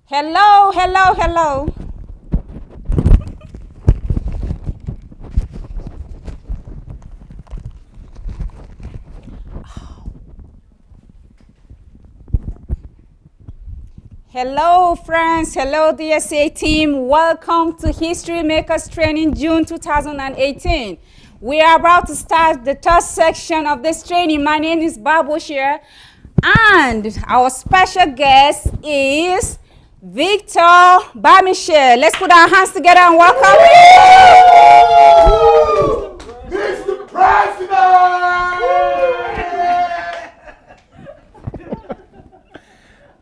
Hello, hello, hello. Hello, friends. Hello, DSA team. Welcome to History Makers Training June 2018. We are about to start the third section of this training. My name is Babushir, and our special guest is Victor Bamisaye. Let's put our hands together and welcome him. Mr. President!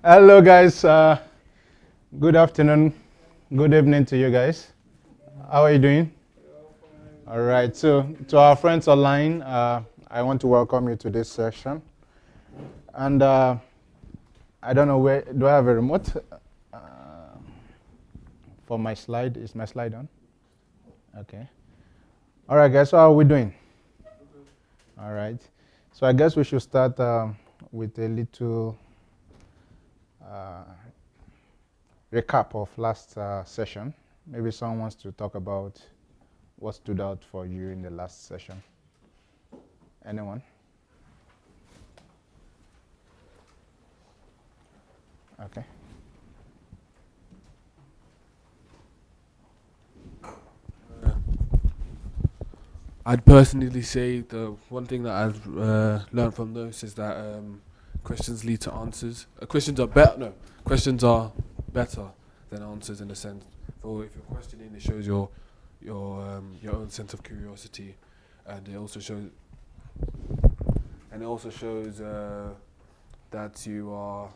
Hello, guys. Good afternoon. Good evening to you guys. How are you doing? All right. So, to our friends online, I want to welcome you to this session. And I don't know where. Do I have a remote for my slide? Is my slide on? Okay. All right, guys. So, how are we doing? All right. So, I guess we should start with a little recap of last session. Maybe someone wants to talk about what stood out for you in the last session. Anyone? Okay. I'd personally say the one thing that I've learned from those is that questions lead to answers. Questions are better. No, questions are better than answers in a sense. So if you're questioning, it shows your own sense of curiosity, and it also shows that you are,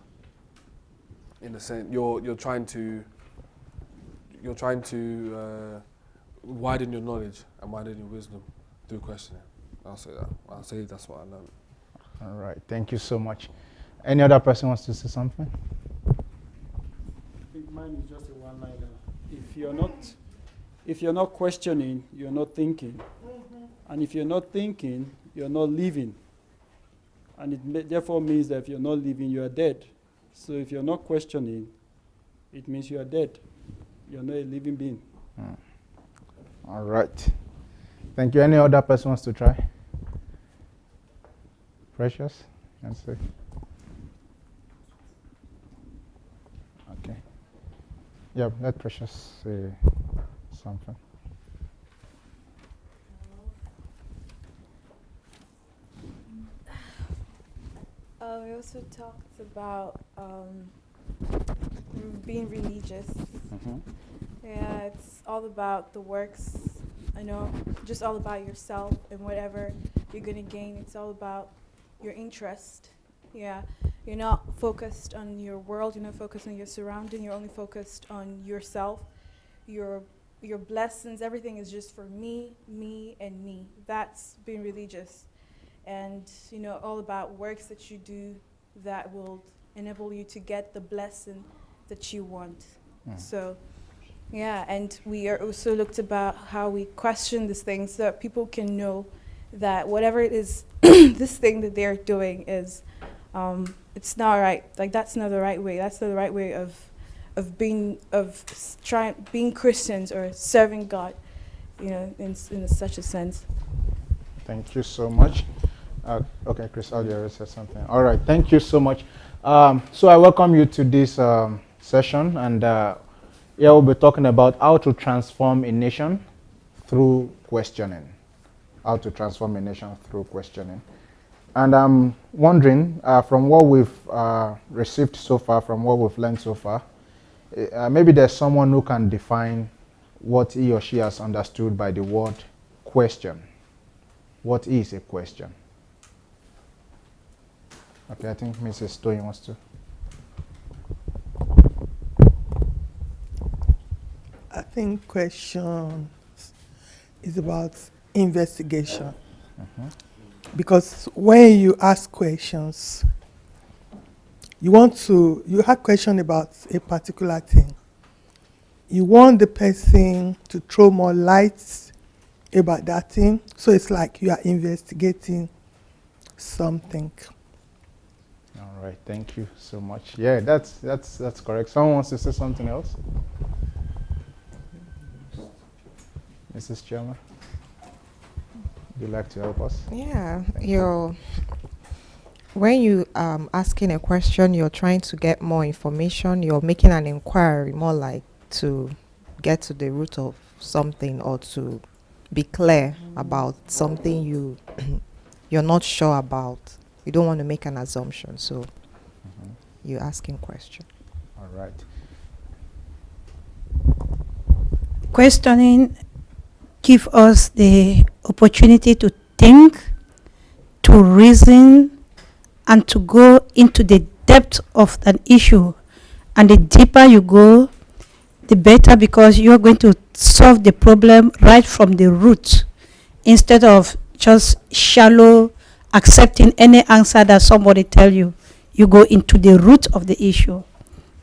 in a sense, you're trying to widen your knowledge and widen your wisdom through questioning. I'll say that. I'll say that's what I learned. All right. Thank you so much. Any other person wants to say something? I think mine is just a one-liner. If you're not questioning, you're not thinking. Mm-hmm. And if you're not thinking, you're not living. And it therefore means that if you're not living, you are dead. So if you're not questioning, it means you are dead. You're not a living being. All right. Thank you. Any other person wants to try? Precious? You can say. Okay. Yeah, let Precious say something. We also talked about being religious. Mm-hmm. Yeah, it's all about the works, just all about yourself and whatever you're going to gain. It's all about your interest. Yeah, you're not focused on your world, you're not focused on your surrounding, you're only focused on yourself. Your blessings, everything is just for me, and me. That's being religious. And, all about works that you do that will enable you to get the blessing that you want. So, yeah, and we are also looked about how we question these things so that people can know that whatever it is, this thing that they're doing is, it's not right. Like, that's not the right way. That's not the right way of being Christians or serving God, in such a sense. Thank you so much. Okay, Chris already said something. All right, thank you so much. So I welcome you to this session, and here we'll be talking about how to transform a nation through questioning. How to transform a nation through questioning. And I'm wondering, from what we've received so far, from what we've learned so far, maybe there's someone who can define what he or she has understood by the word question. What is a question? Okay, I think Mrs. Toyin wants to. I think question is about investigation. Mm-hmm. Because when you ask questions, you have question about a particular thing. You want the person to throw more light about that thing. So it's like you are investigating something. All All right, thank you so much. Yeah, that's correct. Someone wants to say something else? Mrs. Chairman, would you like to help us? Yeah, when you asking a question, you're trying to get more information. You're making an inquiry, more like to get to the root of something or to be clear about something you're not sure about. You don't want to make an assumption, so you're asking question. All right. Questioning give us the opportunity to think, to reason, and to go into the depth of an issue. And the deeper you go, the better, because you're going to solve the problem right from the root instead of just shallow accepting any answer that somebody tell you. You go into the root of the issue.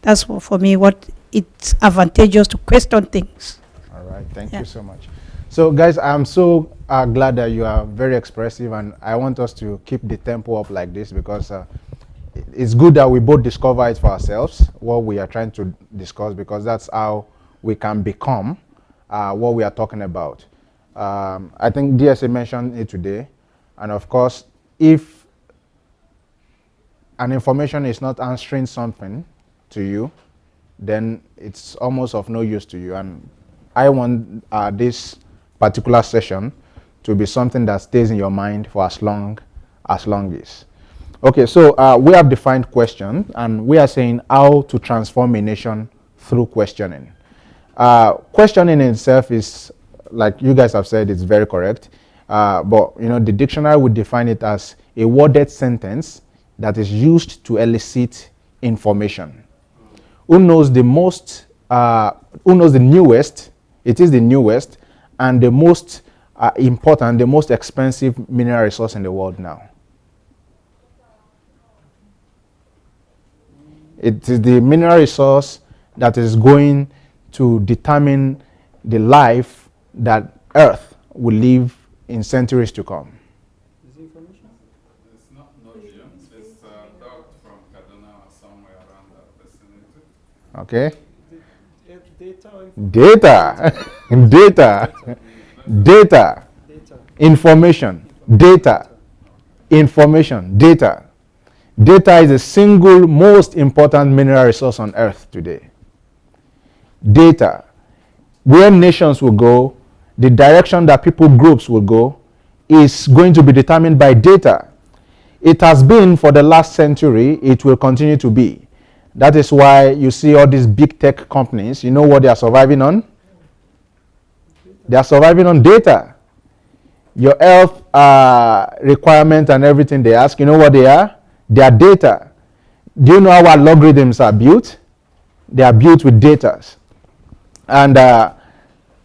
That's for me what it's advantageous to question things. All right, thank Yeah. you so much. So guys, I'm so glad that you are very expressive, and I want us to keep the tempo up like this, because it's good that we both discover it for ourselves, what we are trying to discuss, because that's how we can become what we are talking about. I think DSA mentioned it today, and of course, if an information is not answering something to you, then it's almost of no use to you. And I want this particular session to be something that stays in your mind for as long as. Okay, so we have defined question, and we are saying how to transform a nation through questioning. Questioning in itself is, like you guys have said, it's very correct. But you know, the dictionary would define it as a worded sentence that is used to elicit information. Who knows the most? Who knows the newest? It is the newest and the most important, the most expensive mineral resource in the world now. It is the mineral resource that is going to determine the life that Earth will live in centuries to come. Is information? It's not Nodium. It's dog from Kaduna or somewhere around that vicinity. Okay? Data or Data. Data. Information. Data. Information. Data. Data is the single most important mineral resource on Earth today. Data. Where nations will go, the direction that people groups will go, is going to be determined by data. It has been for the last century. It will continue to be. That is why you see all these big tech companies. You know what they are surviving on? They are surviving on data. Your health requirement and everything they ask, you know what they are? They are data. Do you know how our algorithms are built? They are built with data. And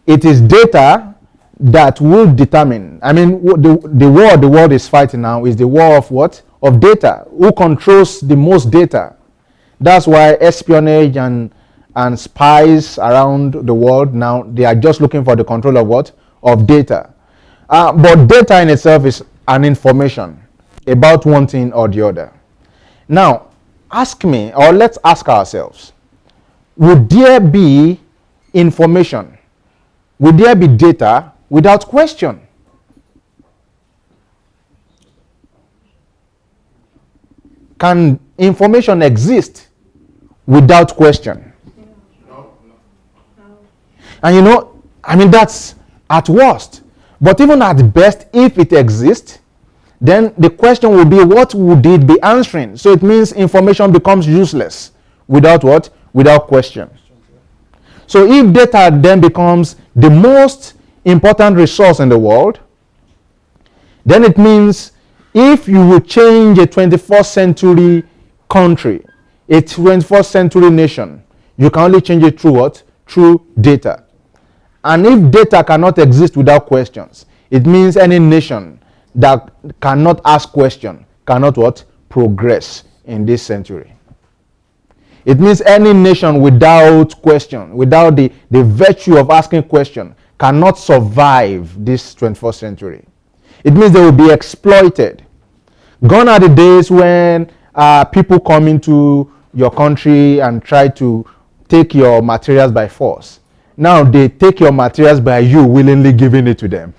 it is data that will determine. I mean, the war the world is fighting now is the war of what? Of data. Who controls the most data? That's why espionage and spies around the world now, they are just looking for the control of what? Of data. But data in itself is an information about one thing or the other. Now, ask me, or let's ask ourselves, would there be information? Would there be data without question? Can information exist without question? No. And you know, I mean, that's at worst. But even at best, if it exists, then the question will be, what would it be answering? So it means information becomes useless without what? Without question. So if data then becomes the most important resource in the world, then it means if you would change a 21st century country, a 21st century nation, you can only change it through what? Through data. And if data cannot exist without questions, it means any nation that cannot ask question cannot what? Progress in this century. It means any nation without question, without the virtue of asking question, cannot survive this 21st century. It means they will be exploited. Gone are the days when people come into your country and try to take your materials by force. Now they take your materials by you willingly giving it to them.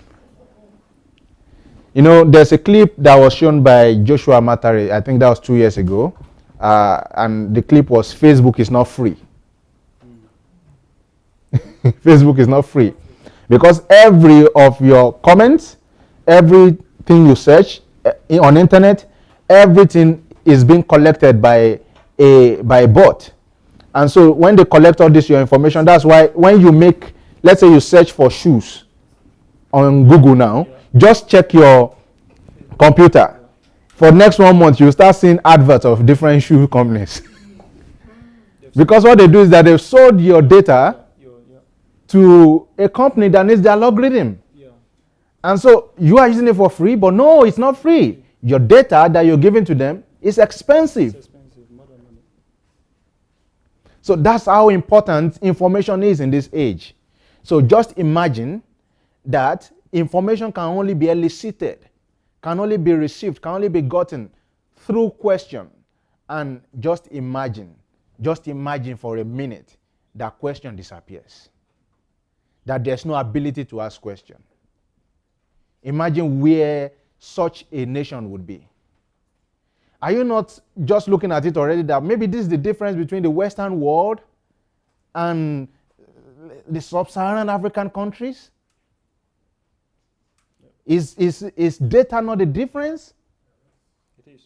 You know, there's a clip that was shown by Joshua Matare, I think that was 2 years ago, and the clip was Facebook is not free. Facebook is not free. Because every of your comments, everything you search on internet, everything is being collected by a bot. And so when they collect all this your information, that's why when you make, let's say you search for shoes on Google now, just check your computer. For next 1 month, you start seeing adverts of different shoe companies. Because what they do is that they've sold your data to a company that needs their algorithm. And so you are using it for free, but no, it's not free. Your data that you're giving to them is expensive. So that's how important information is in this age. So just imagine that information can only be elicited, can only be received, can only be gotten through question. And just imagine for a minute that question disappears. That there's no ability to ask question. Imagine where such a nation would be. Are you not just looking at it already that maybe this is the difference between the Western world and the sub-Saharan African countries? Is data not the difference? It is.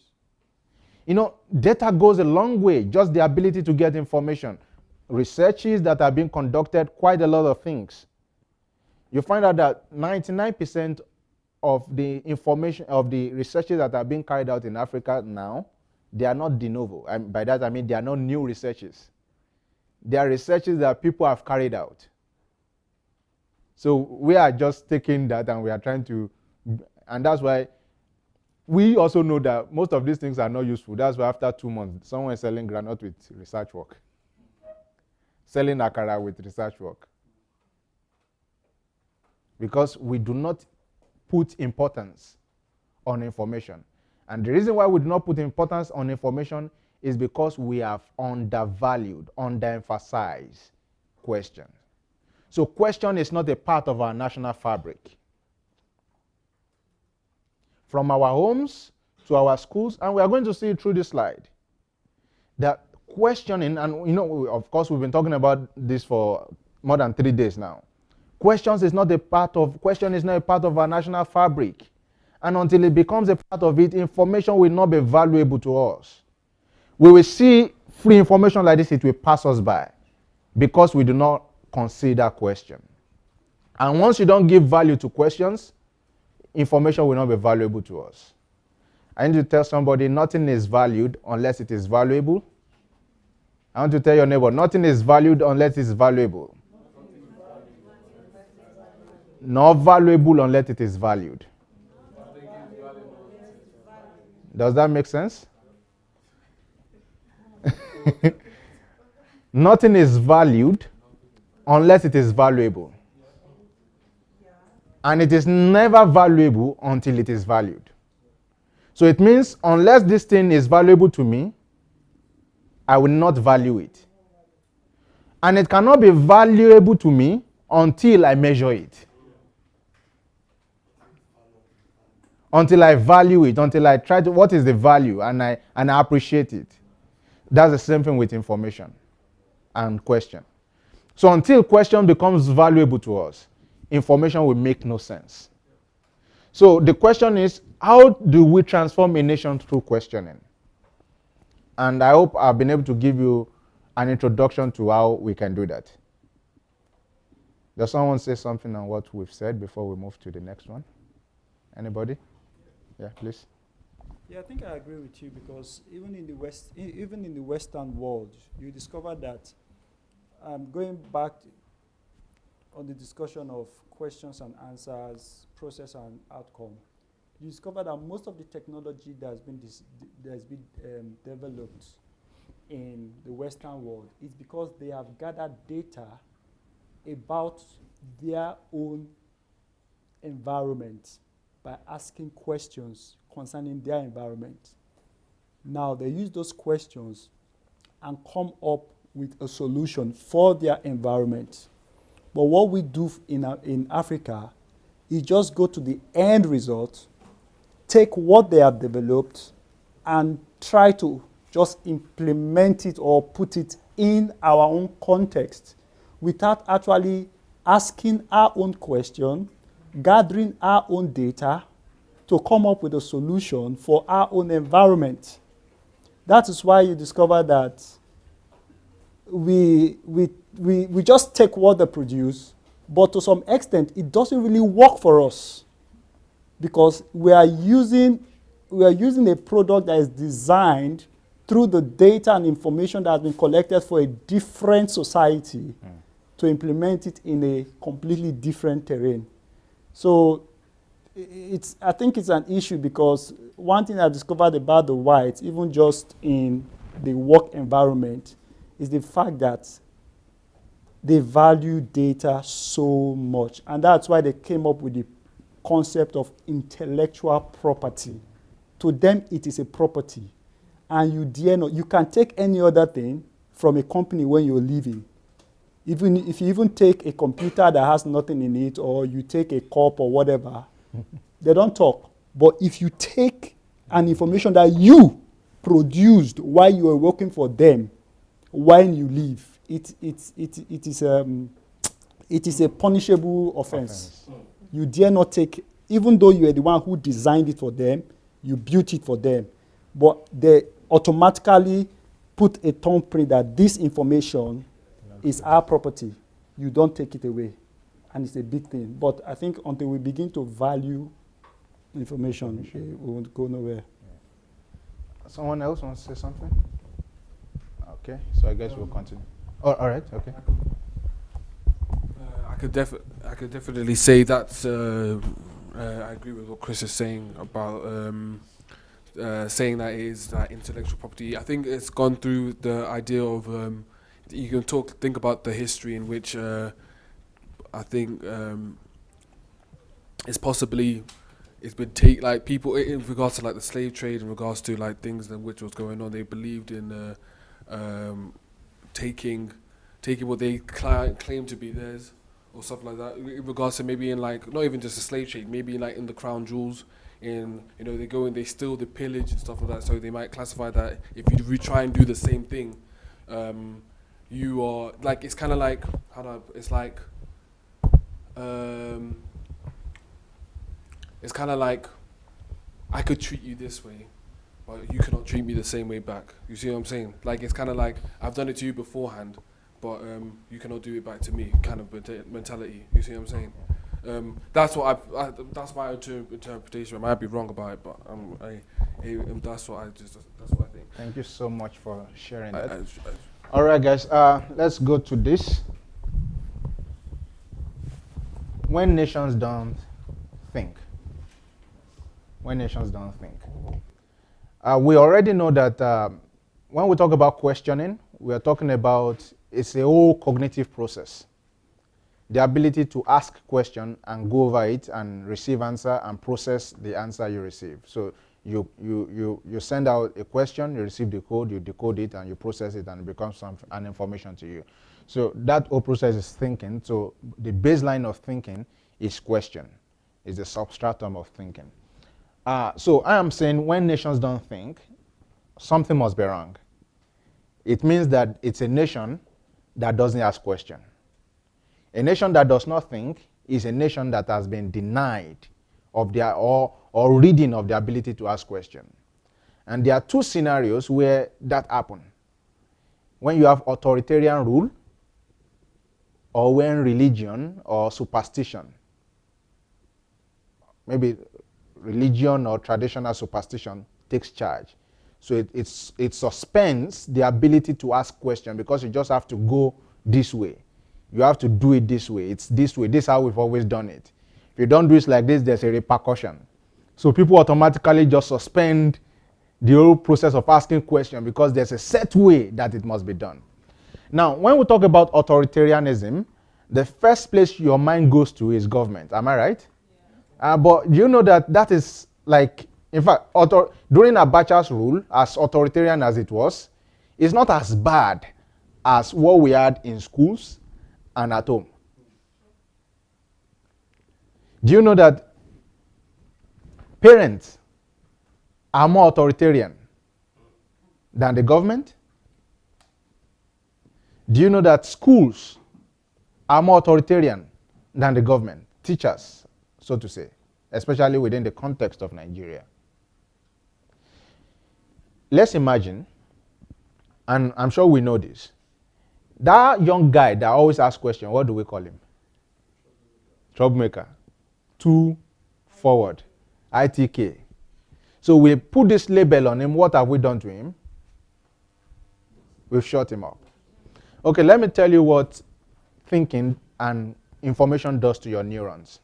You know, data goes a long way, just the ability to get information. Researches that are being conducted, quite a lot of things. You find out that 99% of the information, of the researches that are being carried out in Africa now, they are not de novo. And by that I mean they are not new researches. They are researches that people have carried out. So we are just taking that and we are trying to, and that's why we also know that most of these things are not useful. That's why after 2 months, someone is selling granite with research work. Selling akara with research work. Because we do not put importance on information. And the reason why we do not put importance on information is because we have undervalued, underemphasized question. So question is not a part of our national fabric. From our homes to our schools, and we are going to see it through this slide, that questioning, and you know, of course we've been talking about this for more than 3 days now. Question is not a part of our national fabric. And until it becomes a part of it, information will not be valuable to us. We will see free information like this, it will pass us by because we do not consider question. And once you don't give value to questions, information will not be valuable to us. I need to tell somebody nothing is valued unless it is valuable. I want to tell your neighbor nothing is valued unless it is valuable. Not valuable unless it is valued. Does that make sense? Nothing is valued unless it is valuable. And it is never valuable until it is valued. So it means unless this thing is valuable to me, I will not value it. And it cannot be valuable to me until I measure it. Until I value it, until I try to, what is the value, and I appreciate it. That's the same thing with information and question. So until question becomes valuable to us, information will make no sense. So the question is, how do we transform a nation through questioning? And I hope I've been able to give you an introduction to how we can do that. Does someone say something on what we've said before we move to the next one? Anybody? Yeah, please. Yeah, I think I agree with you because even in the Western world, you discover that going back on the discussion of questions and answers, process and outcome, you discover that most of the technology that has been developed in the Western world is because they have gathered data about their own environment by asking questions concerning their environment. Now they use those questions and come up with a solution for their environment. But what we do in Africa is just go to the end result, take what they have developed, and try to just implement it or put it in our own context without actually asking our own question, gathering our own data to come up with a solution for our own environment. That is why you discover that we just take what they produce, but to some extent, it doesn't really work for us because we are using a product that is designed through the data and information that has been collected for a different society to implement it in a completely different terrain. So I think it's an issue because one thing I discovered about the whites, even just in the work environment, is the fact that they value data so much. And that's why they came up with the concept of intellectual property. To them, it is a property. And you dare not, you can take any other thing from a company when you're leaving. Even if you even take a computer that has nothing in it, or you take a cup or whatever, they don't talk. But if you take an information that you produced while you were working for them, when you leave, it is a punishable offense. You dare not take, even though you are the one who designed it for them, you built it for them, but they automatically put a thumbprint that this information is our property. You don't take it away, and it's a big thing. But I think until we begin to value information, we won't go nowhere. Yeah. Someone else wants to say something? Okay, so I guess we'll continue. Oh, all right, okay. I could definitely say that I agree with what Chris is saying about saying that it is that intellectual property. I think it's gone through the idea of you can think about the history in which I think it's been like people in regards to like the slave trade, in regards to like things in which was going on. They believed in taking what they claim to be theirs or stuff like that. In regards to maybe in like not even just the slave trade, maybe like in the crown jewels. In they go and they steal, the pillage and stuff like that. So they might classify that if you try and do the same thing, you are like, it's kind of like it's kind of like I could treat you this way, but you cannot treat me the same way back. You see what I'm saying? Like it's kind of like I've done it to you beforehand, but you cannot do it back to me. Kind of mentality. You see what I'm saying? That's what that's my interpretation. I might be wrong about it, but that's what I think. Thank you so much for sharing that. All right, guys. Let's go to this. When nations don't think. When nations don't think. We already know that when we talk about questioning, we are talking about it's a whole cognitive process. The ability to ask question and go over it and receive answer and process the answer you receive. So you send out a question, you receive the code, you decode it, and you process it, and it becomes an information to you. So that whole process is thinking. So the baseline of thinking is question, is the substratum of thinking. So I am saying when nations don't think, something must be wrong. It means that it's a nation that doesn't ask question. A nation that does not think is a nation that has been denied of their or reading of the ability to ask questions. And there are two scenarios where that happens. When you have authoritarian rule, or when religion or superstition, maybe religion or traditional superstition takes charge. So it suspends the ability to ask questions because you just have to go this way. You have to do it this way. It's this way. This is how we've always done it. If you don't do it like this, there's a repercussion. So people automatically just suspend the whole process of asking questions because there's a set way that it must be done. Now, when we talk about authoritarianism, the first place your mind goes to is government. Am I right? Yeah. But you know that is like In fact, during Abacha's rule, as authoritarian as it was, it's not as bad as what we had in schools and at home. Do you know that parents are more authoritarian than the government? Do you know that schools are more authoritarian than the government? Teachers, so to say, especially within the context of Nigeria. Let's imagine, and I'm sure we know this, that young guy that always asks questions, what do we call him? Troublemaker. Too forward. ITK. So we put this label on him. What have we done to him? We've shut him up. Okay, let me tell you what thinking and information does to your neurons.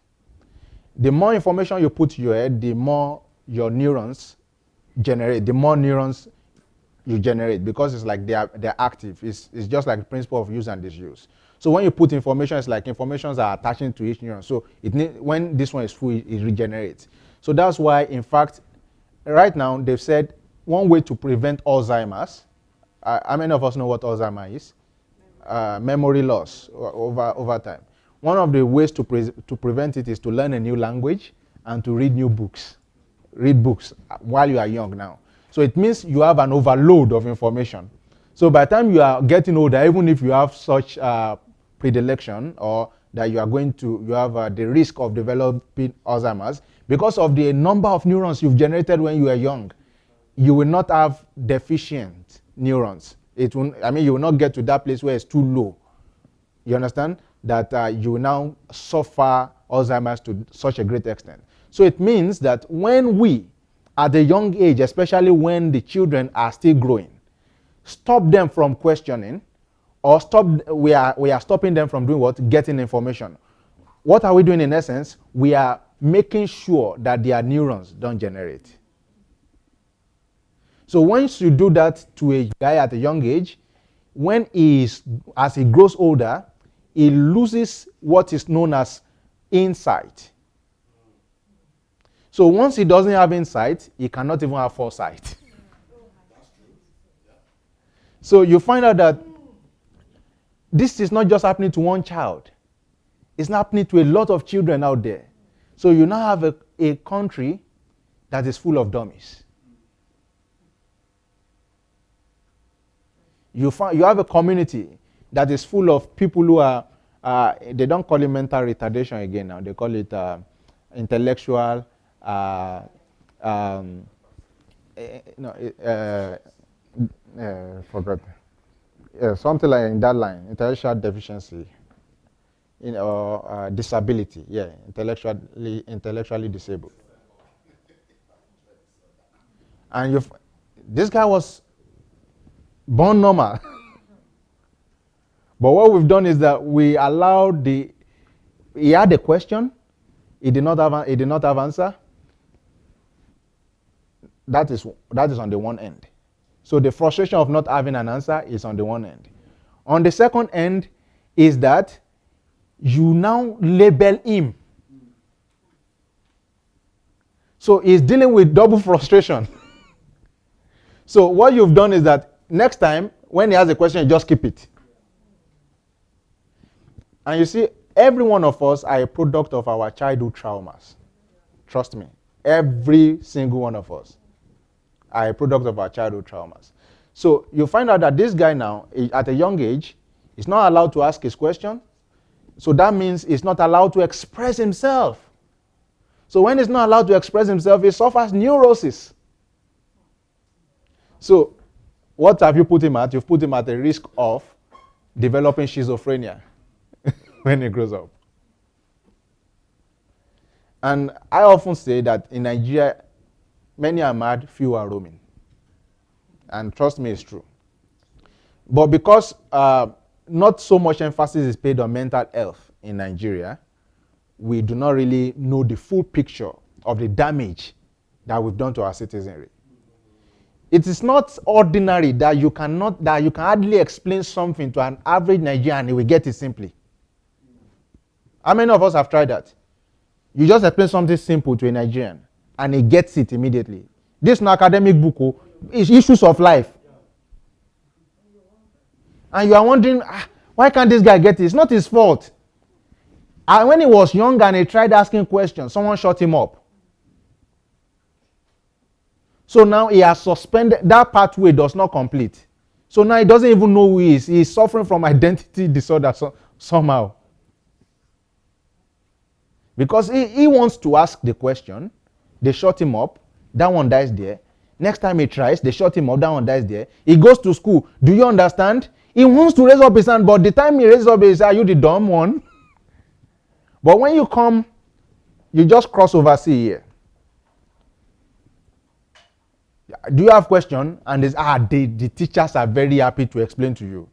The more information you put to your head, the more your neurons generate, the more neurons you generate, because it's like they're active. It's just like the principle of use and disuse. So when you put information, it's like informations are attaching to each neuron. So when this one is full, it regenerates. So that's why, in fact, right now they've said one way to prevent Alzheimer's. How many of us know what Alzheimer's is? Memory loss over time. One of the ways to prevent it is to learn a new language and to read new books. Read books while you are young now. So it means you have an overload of information. So by the time you are getting older, even if you have such predilection or that you have the risk of developing Alzheimer's, because of the number of neurons you've generated when you were young, you will not have deficient neurons. You will not get to that place where it's too low. You understand? That you will now suffer Alzheimer's to such a great extent. So it means that when we, at a young age, especially when the children are still growing, stop them from questioning, or we are stopping them from doing what? Getting information. What are we doing in essence? We are making sure that their neurons don't generate. So once you do that to a guy at a young age, as he grows older, he loses what is known as insight. So once he doesn't have insight, he cannot even have foresight. So you find out that this is not just happening to one child. It's happening to a lot of children out there. So you now have a country that is full of dummies. You have a community that is full of people who are, they don't call it mental retardation again now. They call it intellectual, forgot. Yeah, something like in that line, intellectual deficiency, or disability. Yeah, intellectually disabled. And this guy was born normal. But what we've done is that we allowed he had a question, he did not have answer. That is on the one end. So the frustration of not having an answer is on the one end. On the second end is that you now label him. So he's dealing with double frustration. So what you've done is that next time when he has a question, you just keep it. And you see, every one of us are a product of our childhood traumas. Trust me, every single one of us are a product of our childhood traumas. So you find out that this guy now, at a young age, is not allowed to ask his question. So that means he's not allowed to express himself. So when he's not allowed to express himself, he suffers neurosis. So what have you put him at? You've put him at a risk of developing schizophrenia when he grows up. And I often say that in Nigeria, many are mad, few are roaming. And trust me, it's true. But because not so much emphasis is paid on mental health in Nigeria, we do not really know the full picture of the damage that we've done to our citizenry. It is not ordinary that you can hardly explain something to an average Nigerian and he will get it simply. How many of us have tried that? You just explain something simple to a Nigerian and he gets it immediately. This is an academic book, oh, it's issues of life. And you are wondering, why can't this guy get it? It's not his fault. And when he was young and he tried asking questions, someone shut him up. So now he has suspended, that pathway does not complete. So now he doesn't even know who he is. He is suffering from identity disorder somehow. Because he wants to ask the question, they shut him up, that one dies there. Next time he tries, they shut him up, that one dies there. He goes to school. Do you understand? He wants to raise up his hand, but the time he raises up his hand, are you the dumb one? But when you come, you just cross over see here. Do you have question? And the teachers are very happy to explain to you.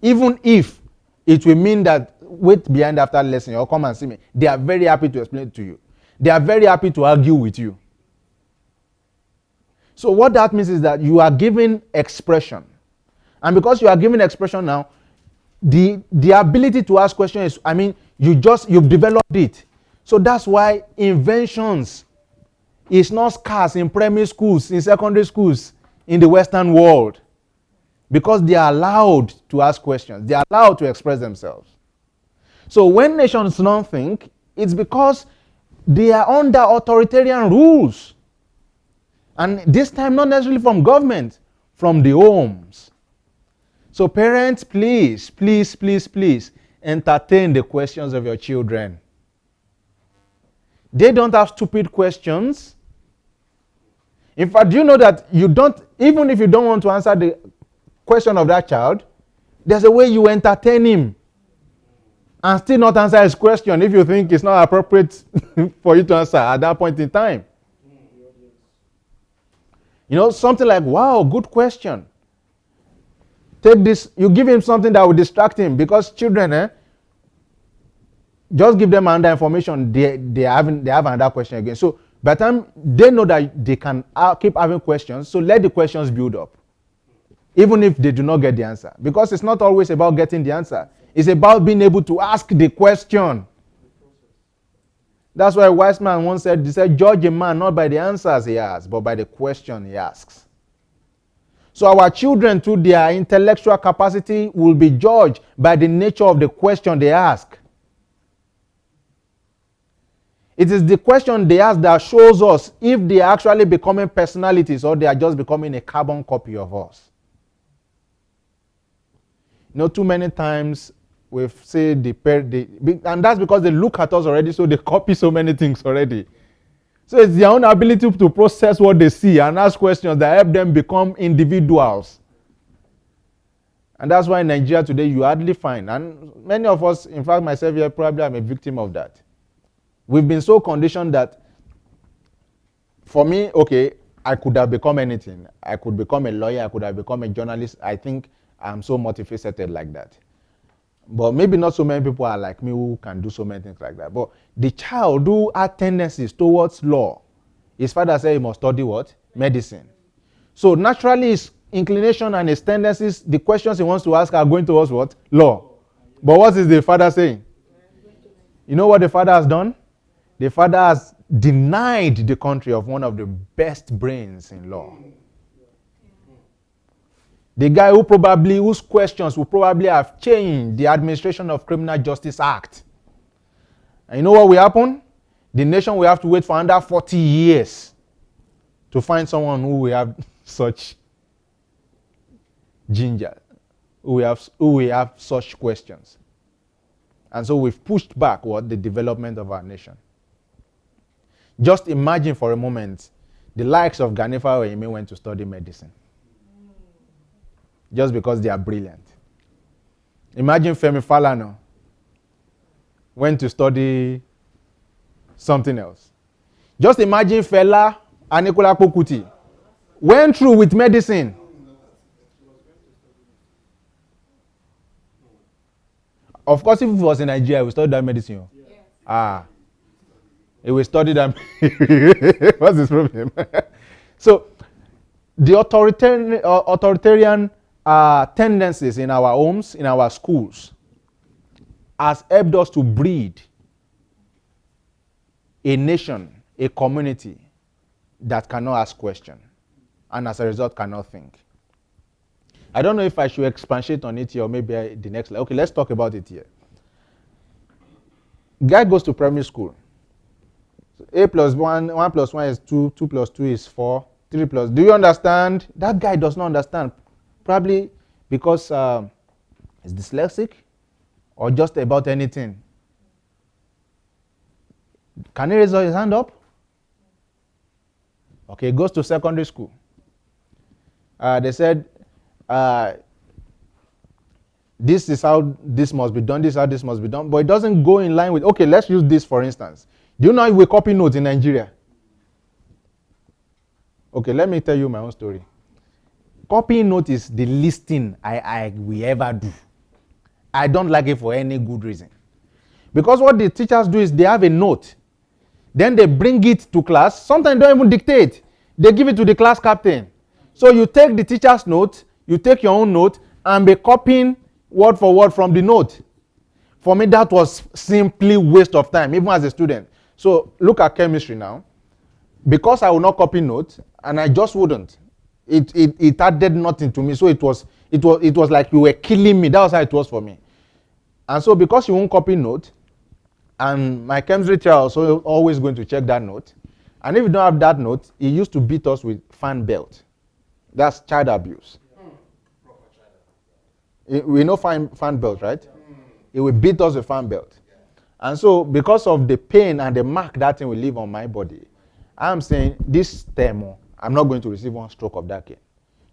Even if it will mean that wait behind after lesson or come and see me, they are very happy to explain it to you. They are very happy to argue with you. So what that means is that you are giving expression. And because you are giving expression now, the ability to ask questions is, you've developed it. So that's why inventions is not scarce in primary schools, in secondary schools, in the Western world. Because they are allowed to ask questions. They are allowed to express themselves. So when nations don't think, it's because they are under authoritarian rules. And this time not necessarily from government, from the homes. So parents, please, please, please, please, entertain the questions of your children. They don't have stupid questions. In fact, do you know that you don't, even if you don't want to answer the question of that child, there's a way you entertain him and still not answer his question if you think it's not appropriate for you to answer at that point in time. Something like, wow, good question. Take this, you give him something that will distract him, because children, just give them another information, they have another question again. So by the time they know that they can keep having questions, so let the questions build up. Even if they do not get the answer. Because it's not always about getting the answer. It's about being able to ask the question. That's why a wise man once said, judge a man not by the answers he has, but by the question he asks. So our children, through their intellectual capacity, will be judged by the nature of the question they ask. It is the question they ask that shows us if they are actually becoming personalities or they are just becoming a carbon copy of us. Too many times we've said and that's because they look at us already, so they copy so many things already. So it's their own ability to process what they see and ask questions that help them become individuals. And that's why in Nigeria today you hardly find, and many of us, in fact myself here, probably I'm a victim of that. We've been so conditioned that, for me, okay, I could have become anything. I could become a lawyer, I could have become a journalist. I think I'm so multifaceted like that. But maybe not so many people are like me who can do so many things like that. But the child who has tendencies towards law, his father said he must study what? Medicine. So naturally his inclination and his tendencies, the questions he wants to ask are going towards what? Law. But what is the father saying? You know what the father has done? The father has denied the country of one of the best brains in law. The guy whose questions will probably have changed the administration of Criminal Justice Act. And you know what will happen? The nation will have to wait for under 40 years to find someone who will have such ginger, who will have such questions. And so we've pushed back the development of our nation. Just imagine for a moment the likes of Ganifa Oyemi went to study medicine. Just because they are brilliant. Imagine Femi Falana went to study something else. Just imagine Fela Anikulapo Kuti went through with medicine. Of course, if it was in Nigeria, we studied that medicine. Yeah. He will study that. What's his problem? So, the authoritarian tendencies in our homes, in our schools, has helped us to breed a nation, a community that cannot ask questions, and as a result cannot think. I don't know if I should expatiate on it here or maybe the next slide. Okay, let's talk about it here. Guy goes to primary school. So A plus 1, 1 plus 1 is 2, 2 plus 2 is 4, 3 plus. Do you understand? That guy does not understand. Probably because he's dyslexic or just about anything. Can he raise his hand up? Okay, he goes to secondary school. They said, this is how this must be done, this is how this must be done, but it doesn't go in line with, okay, let's use this for instance. Do you know how we copy notes in Nigeria? Okay, let me tell you my own story. Copying note is the least thing I will ever do. I don't like it for any good reason. Because what the teachers do is they have a note. Then they bring it to class. Sometimes they don't even dictate. They give it to the class captain. So you take the teacher's note, you take your own note, and be copying word for word from the note. For me, that was simply waste of time, even as a student. So look at chemistry now. Because I will not copy notes, and I just wouldn't. It added nothing to me. So it was like you were killing me. That was how it was for me. And so because you won't copy note, and my chemistry teacher was always going to check that note, and if you don't have that note, he used to beat us with fan belt. That's child abuse. We know fan belt, right? It will beat us with fan belt. And so because of the pain and the mark that thing will leave on my body, I'm saying this term, I'm not going to receive one stroke of that cane.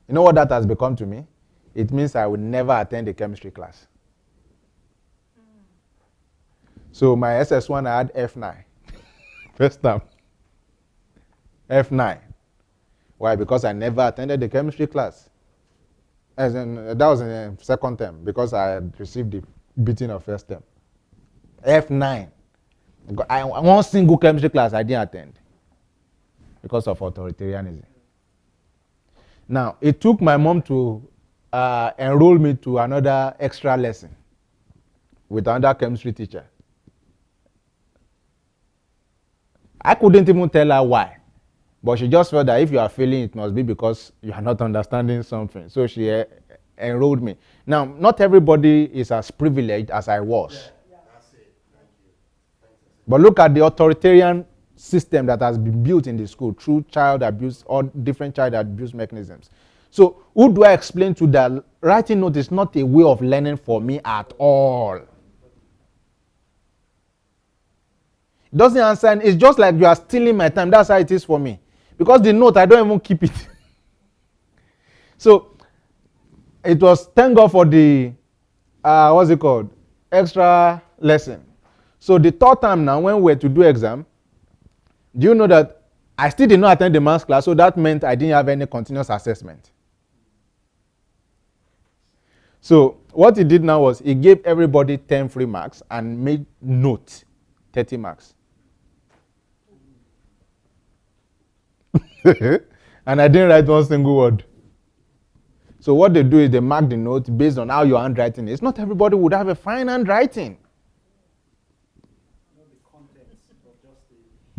You know what that has become to me? It means I will never attend a chemistry class. So my SS1, I had F9. First time. F9. Why? Because I never attended the chemistry class. That was in the second term, because I had received the beating of first term. F9. One single chemistry class I didn't attend because of authoritarianism. Now, it took my mom to enroll me to another extra lesson with another chemistry teacher. I couldn't even tell her why, but she just felt that if you are failing, it must be because you are not understanding something. So she enrolled me. Now, not everybody is as privileged as I was. Yeah. That's it. Thank you. But look at the authoritarian system that has been built in the school through child abuse or different child abuse mechanisms. So who do I explain to that writing note is not a way of learning for me at all? It doesn't answer, and it's just like you are stealing my time. That's how it is for me. Because the note, I don't even keep it. So it was, thank God for the, what's it called? Extra lesson. So the third time now, when we were to do exam, do you know that I still did not attend the maths class, so that meant I didn't have any continuous assessment. So what he did now was he gave everybody 10 free marks and made note 30 marks. And I didn't write one single word. So what they do is they mark the note based on how your handwriting is. Not everybody would have a fine handwriting.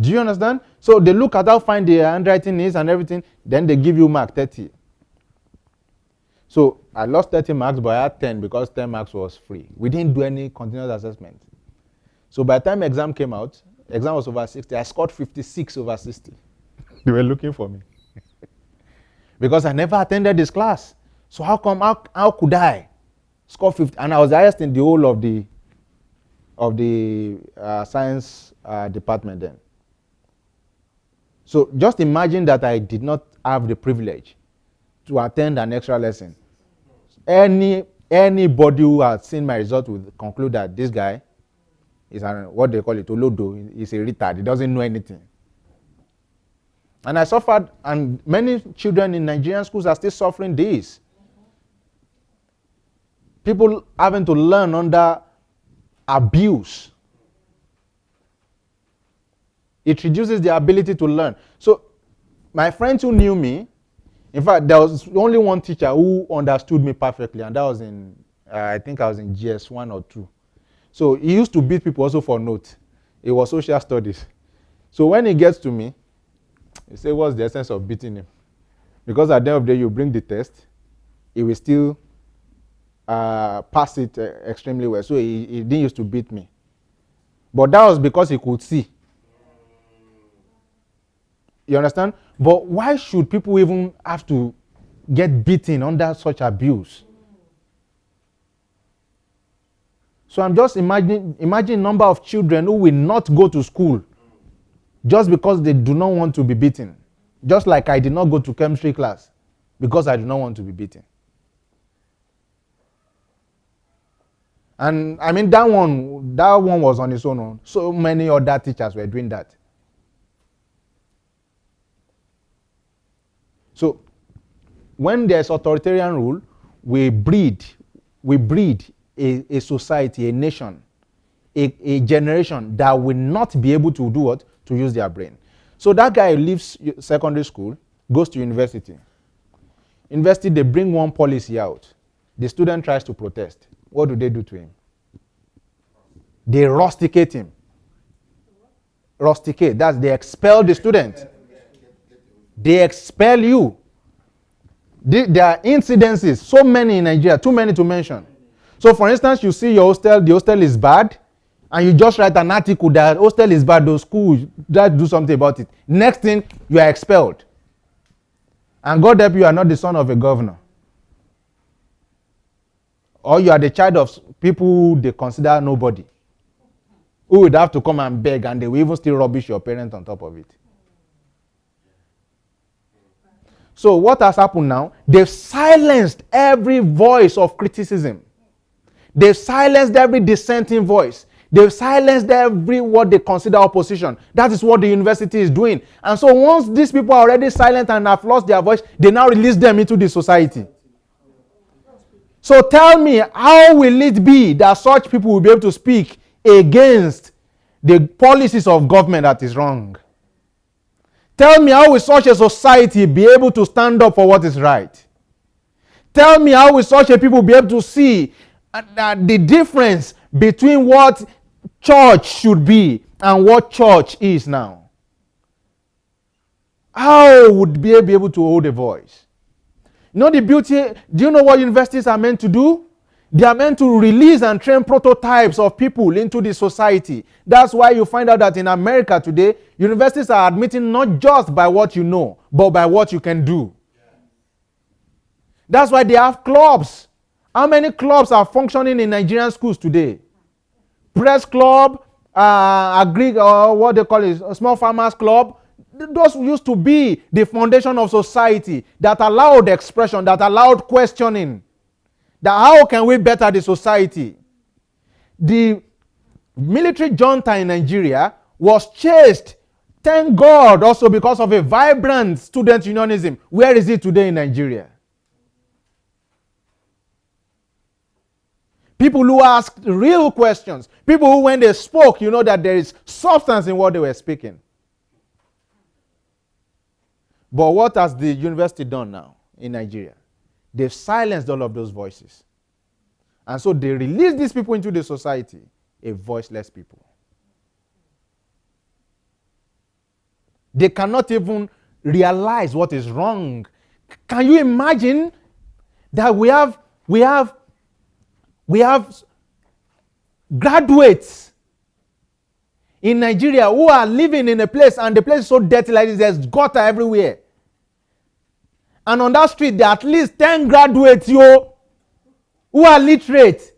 Do you understand? So they look at how fine the handwriting is and everything, then they give you mark 30. So I lost 30 marks, but I had 10 because 10 marks was free. We didn't do any continuous assessment. So by the time exam came out, exam was over 60. I scored 56 over 60. They were looking for me. Because I never attended this class. So how could I score 50? And I was the highest in the whole of the science department then. So just imagine that I did not have the privilege to attend an extra lesson. Anybody who has seen my result will conclude that this guy is what they call it, Olodo. He's a retard. He doesn't know anything. And I suffered, and many children in Nigerian schools are still suffering this. People having to learn under abuse. It reduces the ability to learn. So my friends who knew me, in fact, there was only one teacher who understood me perfectly, and that was in, I think I was in GS1 or 2. So he used to beat people also for notes. It was social studies. So when he gets to me, You say, what's the essence of beating him? Because at the end of the day, you bring the test, he will still pass it extremely well. So he didn't used to beat me. But that was because he could see. You understand? But why should people even have to get beaten under such abuse? So I'm just imagine number of children who will not go to school just because they do not want to be beaten. Just like I did not go to chemistry class because I do not want to be beaten. And I mean that one was on its own. So many other teachers were doing that. So when there's authoritarian rule, we breed a society, a nation, a generation that will not be able to do what? To use their brain. So that guy leaves secondary school, goes to university. University, they bring one policy out. The student tries to protest. What do they do to him? They rusticate him. Rusticate, that's they expel the student. They expel you. There are incidences, so many in Nigeria, too many to mention. So for instance, you see your hostel, the hostel is bad, and you just write an article that hostel is bad, those schools, that do something about it. Next thing, you are expelled. And God help you are not the son of a governor. Or you are the child of people they consider nobody, who would have to come and beg, and they will even still rubbish your parents on top of it. So what has happened now? They've silenced every voice of criticism. They've silenced every dissenting voice. They've silenced every what they consider opposition. That is what the university is doing. And so once these people are already silent and have lost their voice, they now release them into the society. So tell me, how will it be that such people will be able to speak against the policies of government that is wrong? Tell me, how will such a society be able to stand up for what is right? Tell me, how will such a people be able to see the difference between what church should be and what church is now? How would they be able to hold a voice? You know the beauty, do you know what universities are meant to do? They are meant to release and train prototypes of people into the society. That's why you find out that in America today, universities are admitting not just by what you know, but by what you can do. That's why they have clubs. How many clubs are functioning in Nigerian schools today? Press club, agri, or what they call it, a small farmers club. Those used to be the foundation of society that allowed expression, that allowed questioning. That how can we better the society? The military junta in Nigeria was chased, thank God, also because of a vibrant student unionism. Where is it today in Nigeria? People who asked real questions. People who, when they spoke, you know that there is substance in what they were speaking. But what has the university done now in Nigeria? They've silenced all of those voices. And so they release these people into the society, a voiceless people. They cannot even realize what is wrong. Can you imagine that we have graduates in Nigeria who are living in a place, and the place is so dirty like this, there's gutter everywhere. And on that street, there are at least 10 graduates who are literate.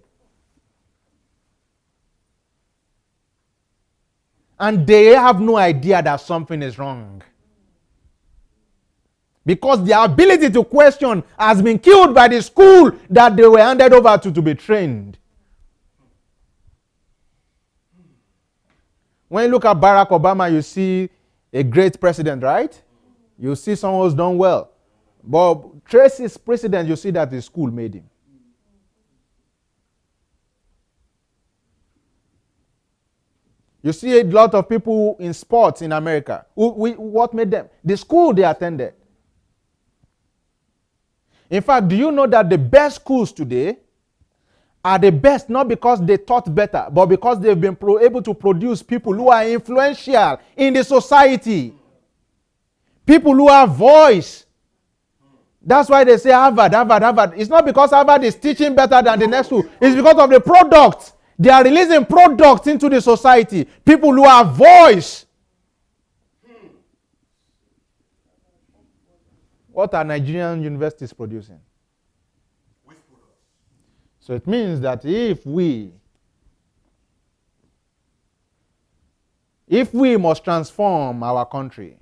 And they have no idea that something is wrong. Because their ability to question has been killed by the school that they were handed over to be trained. When you look at Barack Obama, you see a great president, right? You see someone who's done well. But Tracy's president, you see that the school made him. You see a lot of people in sports in America. What made them? The school they attended. In fact, do you know that the best schools today are the best not because they taught better, but because they've been able to produce people who are influential in the society. People who have voice. That's why they say Harvard, Harvard, Harvard. It's not because Harvard is teaching better than the next two. It's because of the product. They are releasing products into the society. People who have voice. What are Nigerian universities producing? So it means that if we must transform our country,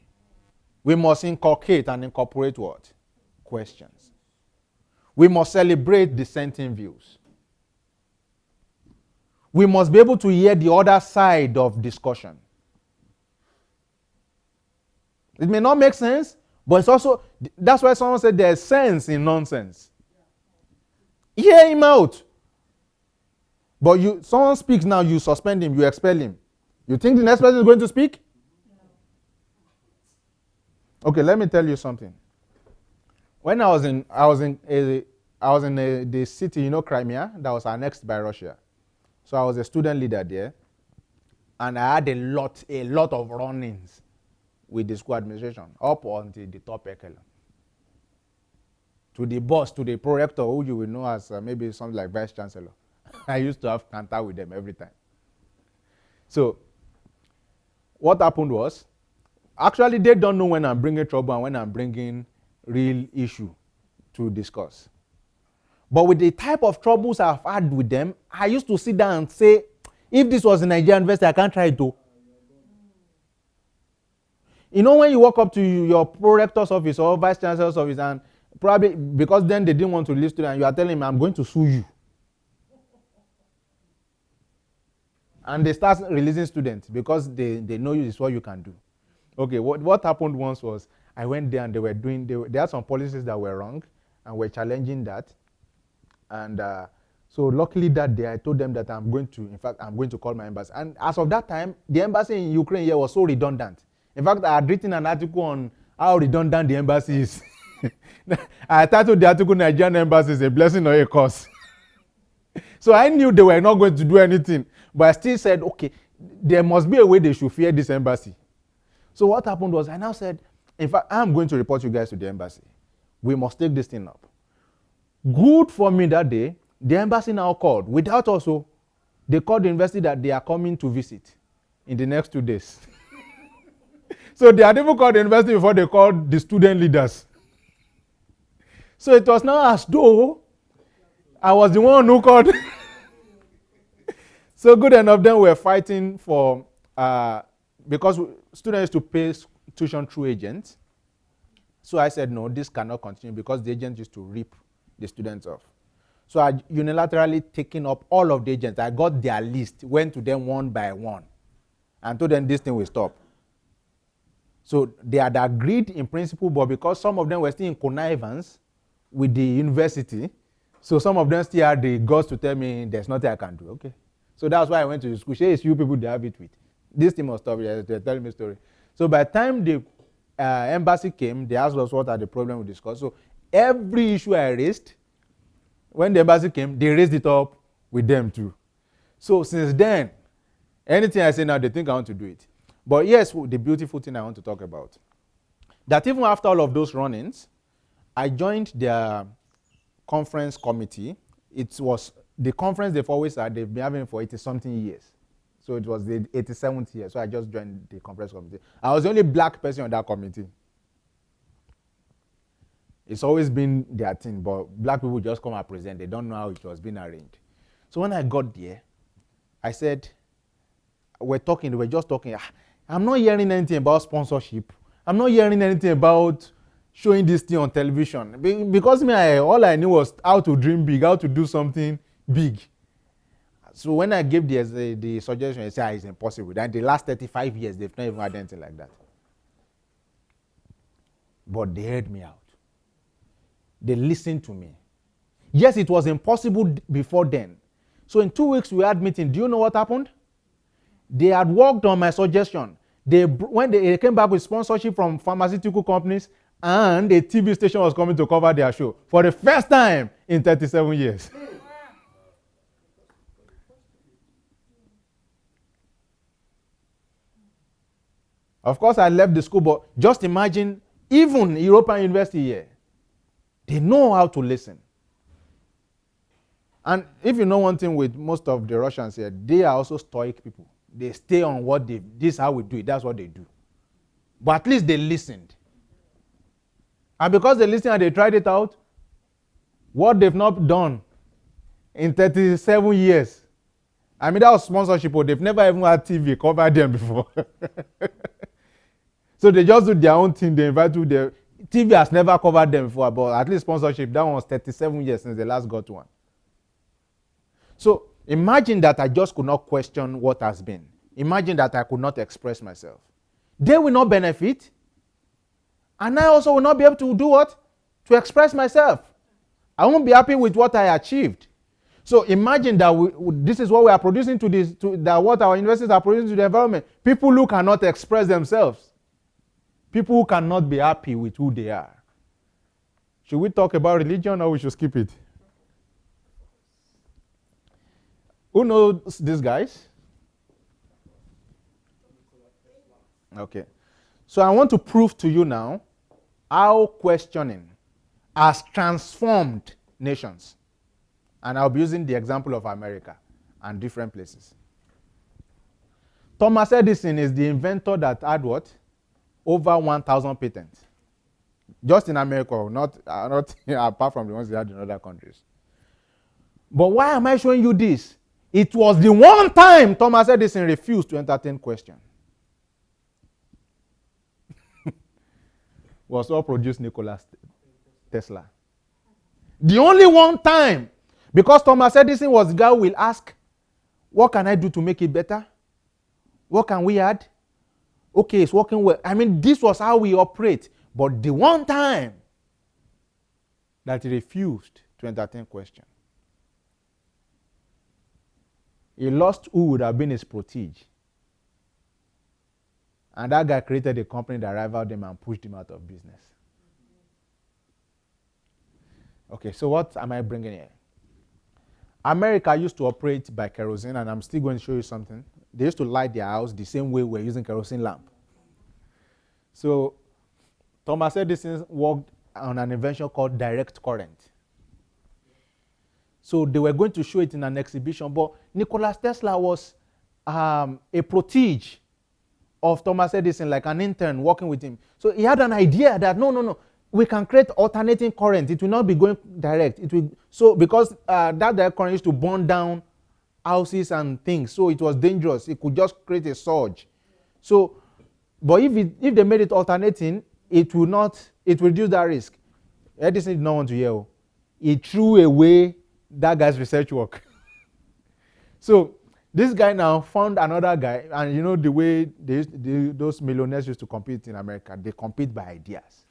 we must inculcate and incorporate what? Questions. We must celebrate dissenting views. We must be able to hear the other side of discussion. It may not make sense, but it's also, that's why someone said there's sense in nonsense. Hear him out. But someone speaks now, you suspend him, you expel him. You think the next person is going to speak? Okay, let me tell you something. When I was in the city, Crimea, that was annexed by Russia. So I was a student leader there, and I had a lot of run-ins with the school administration up until the top echelon. To the boss, to the prorector, who you will know as maybe something like vice chancellor. I used to have contact with them every time. So what happened was, actually they don't know when I'm bringing trouble and when I'm bringing real issue to discuss. But with the type of troubles I've had with them, I used to sit down and say, if this was in Nigerian university, I can't try it though. When you walk up to your prorector's office or vice chancellor's office, and probably because then they didn't want to release students, and you are telling him, I'm going to sue you. And they start releasing students because they know this is what you can do. Okay, what happened once was, I went there and they had some policies that were wrong, and we're challenging that. And so luckily that day, I told them that I'm going to call my embassy. And as of that time, the embassy in Ukraine here was so redundant. In fact, I had written an article on how redundant the embassy is. I titled the article, Nigerian Embassy is a Blessing or a Curse. So I knew they were not going to do anything. But I still said, okay, there must be a way they should fear this embassy. So what happened was, I now said, in fact, I'm going to report you guys to the embassy. We must take this thing up. Good for me that day, the embassy now called. Without also, they called the university that they are coming to visit in the next 2 days. So they had even called the university before they called the student leaders. So it was now as though I was the one who called. So good enough, then we were fighting for, because students used to pay tuition through agents. So I said, no, this cannot continue because the agents used to rip the students off. So I unilaterally taken up all of the agents. I got their list, went to them one by one, and told them this thing will stop. So they had agreed in principle, but because some of them were still in connivance with the university, so some of them still had the guts to tell me there's nothing I can do. Okay. So that's why I went to the school. Say it's you people they have it with. This thing must stop. They're telling me a story. So by the time the embassy came, they asked us what are the problems we discussed. So every issue I raised, when the embassy came, they raised it up with them too. So since then, anything I say now, they think I want to do it. But yes, the beautiful thing I want to talk about, that even after all of those run-ins, I joined their conference committee. It was the conference they've always had, they've been having for 80-something years. So it was the 87th year, so I just joined the conference committee. I was the only black person on that committee. It's always been their thing, but black people just come and present. They don't know how it was being arranged. So when I got there, I said, they were just talking. I'm not hearing anything about sponsorship. I'm not hearing anything about showing this thing on television. Because all I knew was how to dream big, how to do something big. So when I gave the suggestion, I said, it's impossible. Then the last 35 years, they've not even had anything like that. But they heard me out. They listened to me. Yes, it was impossible before then. So in 2 weeks, we had meeting. Do you know what happened? They had worked on my suggestion. When they came back with sponsorship from pharmaceutical companies, and a TV station was coming to cover their show for the first time in 37 years. Of course, I left the school, but just imagine Even European university here, they know how to listen. And if you know one thing with most of the Russians here, they are also stoic people. They stay on what they, this is how we do it, that's what they do. But at least they listened. And because they listened and they tried it out, what they've not done in 37 years, I mean, that was sponsorship, but they've never even had TV cover them before. So they just do their own thing, they invite you there. TV has never covered them before, but at least sponsorship, that one was 37 years since they last got one. So imagine that I just could not question what has been. Imagine that I could not express myself. They will not benefit. And I also will not be able to do what? To express myself. I won't be happy with what I achieved. So imagine that this is what we are producing that what our universities are producing to the environment. People who cannot express themselves. People who cannot be happy with who they are. Should we talk about religion or we should skip it? Who knows these guys? Okay. So I want to prove to you now how questioning has transformed nations. And I'll be using the example of America and different places. Thomas Edison is the inventor that had what? Over 1,000 patents. Just in America, not apart from the ones they had in other countries. But why am I showing you this? It was the one time Thomas Edison refused to entertain questions. Was what produced Nikola Tesla. The only one time. Because Thomas Edison was the guy who will ask, what can I do to make it better? What can we add? Okay, it's working well. I mean, this was how we operate. But the one time that he refused to entertain questions, he lost who would have been his protege. And that guy created a company that rivaled him and pushed him out of business. Okay, so what am I bringing here? America used to operate by kerosene, and I'm still going to show you something. They used to light their house the same way we're using kerosene lamp. So Thomas Edison worked on an invention called direct current. So they were going to show it in an exhibition, but Nikola Tesla was a protege of Thomas Edison, like an intern working with him. So he had an idea that no, we can create alternating current. It will not be going direct. It will, so because that direct current used to burn down houses and things, so it was dangerous. It could just create a surge. So, but if they made it alternating, it will reduce that risk. Edison did not want to hear. He threw away that guy's research work. So this guy now found another guy, and you know the way those millionaires used to compete in America, they compete by ideas,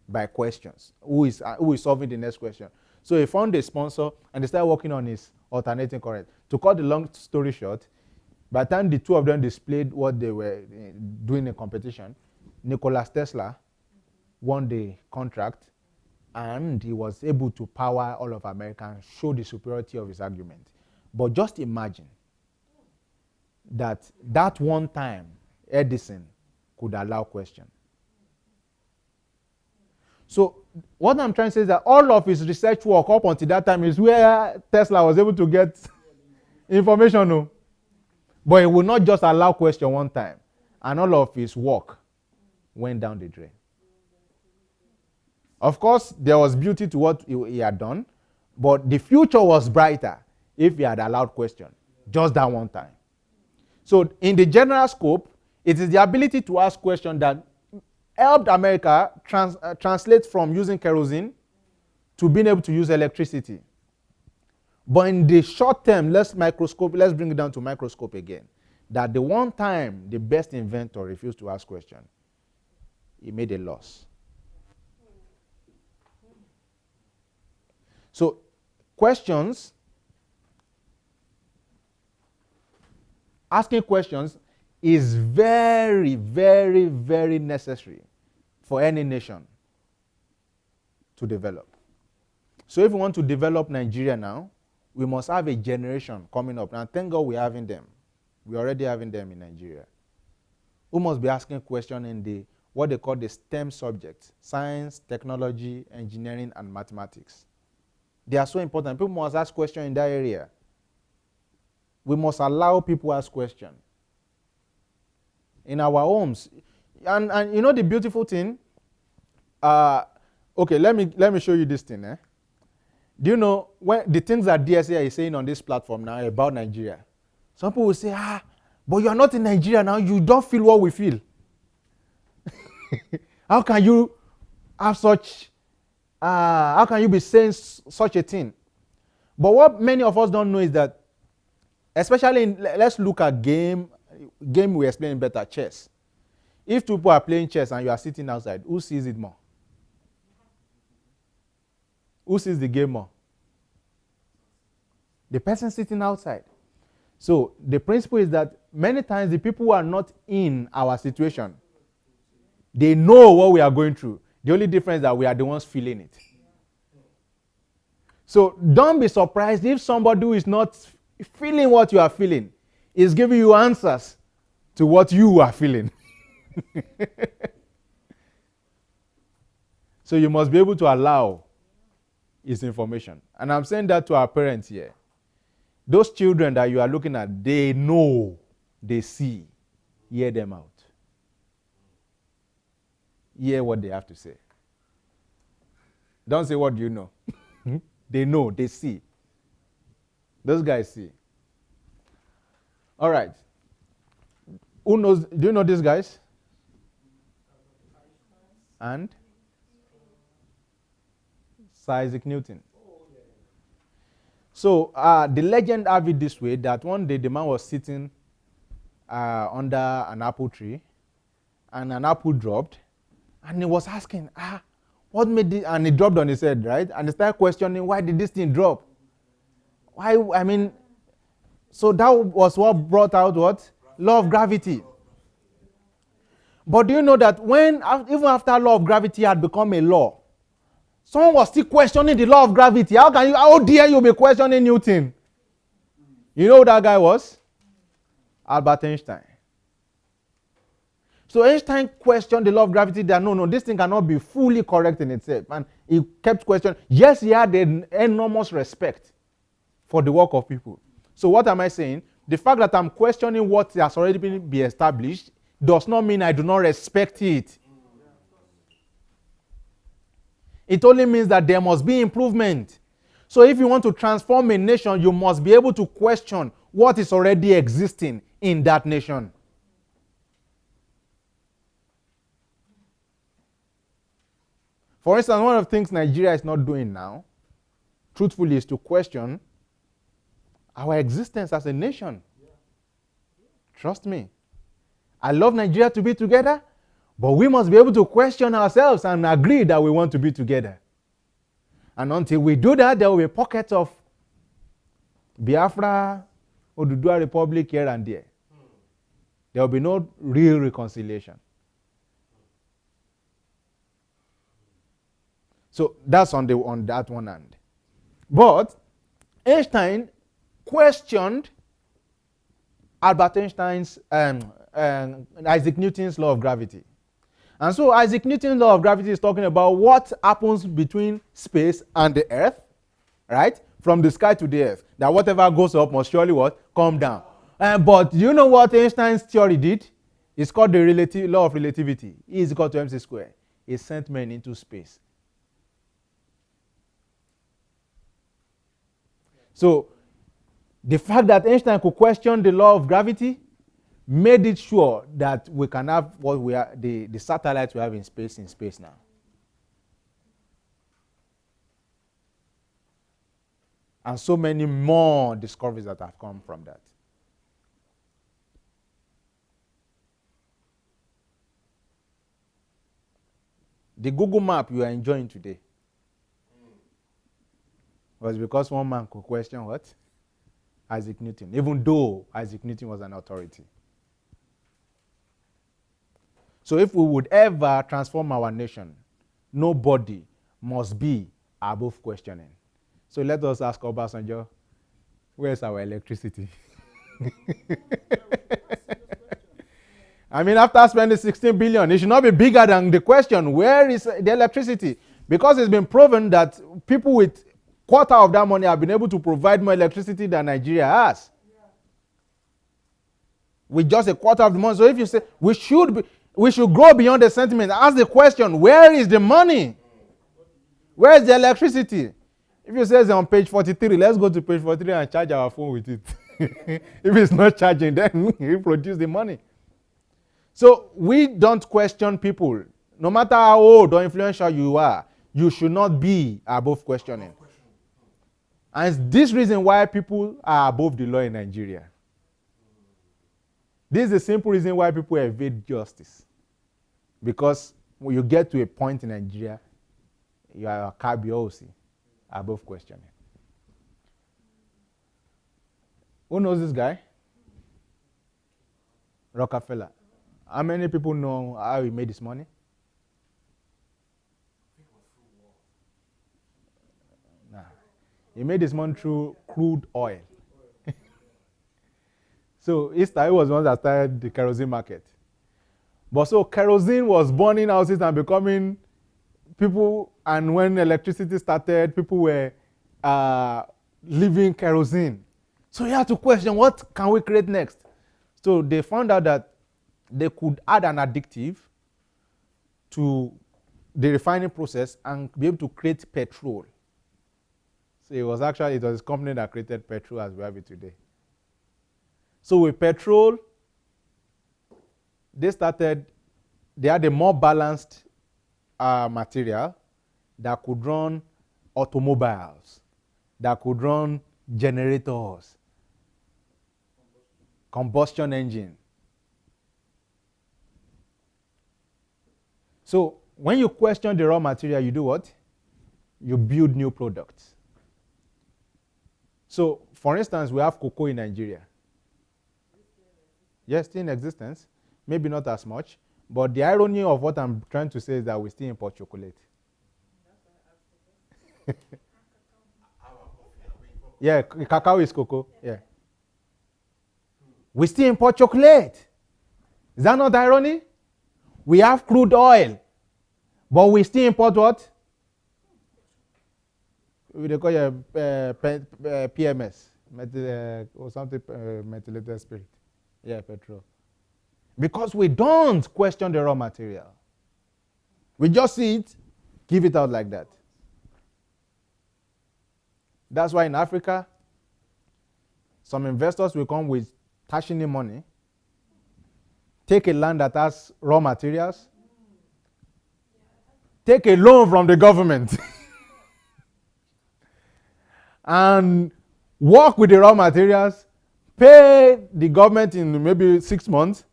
by questions. Who is solving the next question? So he found a sponsor, and they started working on his alternating current. To cut the long story short, by the time the two of them displayed what they were doing in competition, Nikola Tesla won the contract, and he was able to power all of America and show the superiority of his argument. But just imagine that one time Edison could allow question. So what I'm trying to say is that all of his research work up until that time is where Tesla was able to get information. No? But he would not just allow question one time. And all of his work went down the drain. Of course, there was beauty to what he had done, but the future was brighter if he had allowed question just that one time. So in the general scope, it is the ability to ask questions that helped America translate from using kerosene to being able to use electricity. But in the short term, let's bring it down to microscope again. That the one time the best inventor refused to ask questions, he made a loss. So asking questions is very, very, very necessary for any nation to develop. So if we want to develop Nigeria now, we must have a generation coming up. And thank God we're having them. We're already having them in Nigeria. Who must be asking questions in the what they call the STEM subjects: science, technology, engineering, and mathematics. They are so important. People must ask questions in that area. We must allow people to ask questions in our homes. And you know the beautiful thing? Okay, let me show you this thing. Do you know when the things that DSA is saying on this platform now about Nigeria? Some people will say, but you are not in Nigeria now. You don't feel what we feel. How can you have such? How can you be saying such a thing? But what many of us don't know is that, especially let's look at game we explain better, chess. If two people are playing chess and you are sitting outside, who sees it more? Who sees the game more? The person sitting outside. So the principle is that many times the people who are not in our situation, they know what we are going through. The only difference is that we are the ones feeling it. So don't be surprised if somebody who is not feeling what you are feeling is giving you answers to what you are feeling. So you must be able to allow his information. And I'm saying that to our parents here. Those children that you are looking at, they know, they see. Hear them out. Hear what they have to say. Don't say, what do you know? They know, they see. Those guys see. All right. Who knows? Do you know these guys? And? Sir Isaac Newton. So the legend have it this way, that one day the man was sitting under an apple tree, and an apple dropped, and he was asking, what made it? And he dropped on his head, right? And he started questioning, why did this thing drop? Why? I mean, so that was what brought out what? Law of gravity. But do you know that when, even after law of gravity had become a law, someone was still questioning the law of gravity? How dare you be questioning Newton? You know who that guy was? Albert Einstein. So Einstein questioned the law of gravity that no, this thing cannot be fully correct in itself. And he kept questioning. Yes, he had an enormous respect for the work of people. So what am I saying? The fact that I'm questioning what has already been established does not mean I do not respect it. It only means that there must be improvement. So if you want to transform a nation, you must be able to question what is already existing in that nation. For instance, one of the things Nigeria is not doing now, truthfully, is to question our existence as a nation. Trust me. I love Nigeria to be together, but we must be able to question ourselves and agree that we want to be together. And until we do that, there will be pockets of Biafra, Oduduwa Republic here and there. There will be no real reconciliation. So that's on that one hand. But Einstein questioned Albert Einstein's Isaac Newton's law of gravity. And so Isaac Newton's law of gravity is talking about what happens between space and the earth, right? From the sky to the earth. That whatever goes up must surely what? Come down. But do you know what Einstein's theory did? It's called the law of relativity. E is equal to mc squared. It sent men into space. So the fact that Einstein could question the law of gravity made it sure that we can have what we are, the satellites we have in space now. And so many more discoveries that have come from that. The Google map you are enjoying today was because one man could question what? Isaac Newton, even though Isaac Newton was an authority. So if we would ever transform our nation, nobody must be above questioning. So let us ask Obasanjo, where's our electricity? I mean, after spending 16 billion, it should not be bigger than the question, where is the electricity? Because it's been proven that people with quarter of that money have been able to provide more electricity than Nigeria has. With just a quarter of the money. So if you say we should grow beyond the sentiment, ask the question, where is the money? Where is the electricity? If you say it's on page 43, let's go to page 43 and charge our phone with it. If it's not charging, then we produce the money. So we don't question people. No matter how old or influential you are, you should not be above questioning. And it's this reason why people are above the law in Nigeria. This is the simple reason why people evade justice. Because when you get to a point in Nigeria, you are a kabiosi, above questioning. Who knows this guy? Rockefeller. How many people know how he made his money? Nah. He made his money through crude oil. So he was one that started the kerosene market. But so kerosene was burning houses and becoming people, and when electricity started, people were leaving kerosene. So you have to question, what can we create next? So they found out that they could add an additive to the refining process and be able to create petrol. So it was a company that created petrol as we have it today. So with petrol, they had a more balanced material that could run automobiles, that could run generators, combustion engine. So when you question the raw material, you do what? You build new products. So for instance, we have cocoa in Nigeria. Yes, still in existence. Maybe not as much. But the irony of what I'm trying to say is that we still import chocolate. Yeah, cacao is cocoa. Yeah. We still import chocolate. Is that not irony? We have crude oil, but we still import what? They call it PMS, or something, methylated spirit. Yeah, petrol. Because we don't question the raw material. We just see it, give it out like that. That's why in Africa, some investors will come with tashini money, take a land that has raw materials, take a loan from the government, and work with the raw materials, pay the government in maybe 6 months,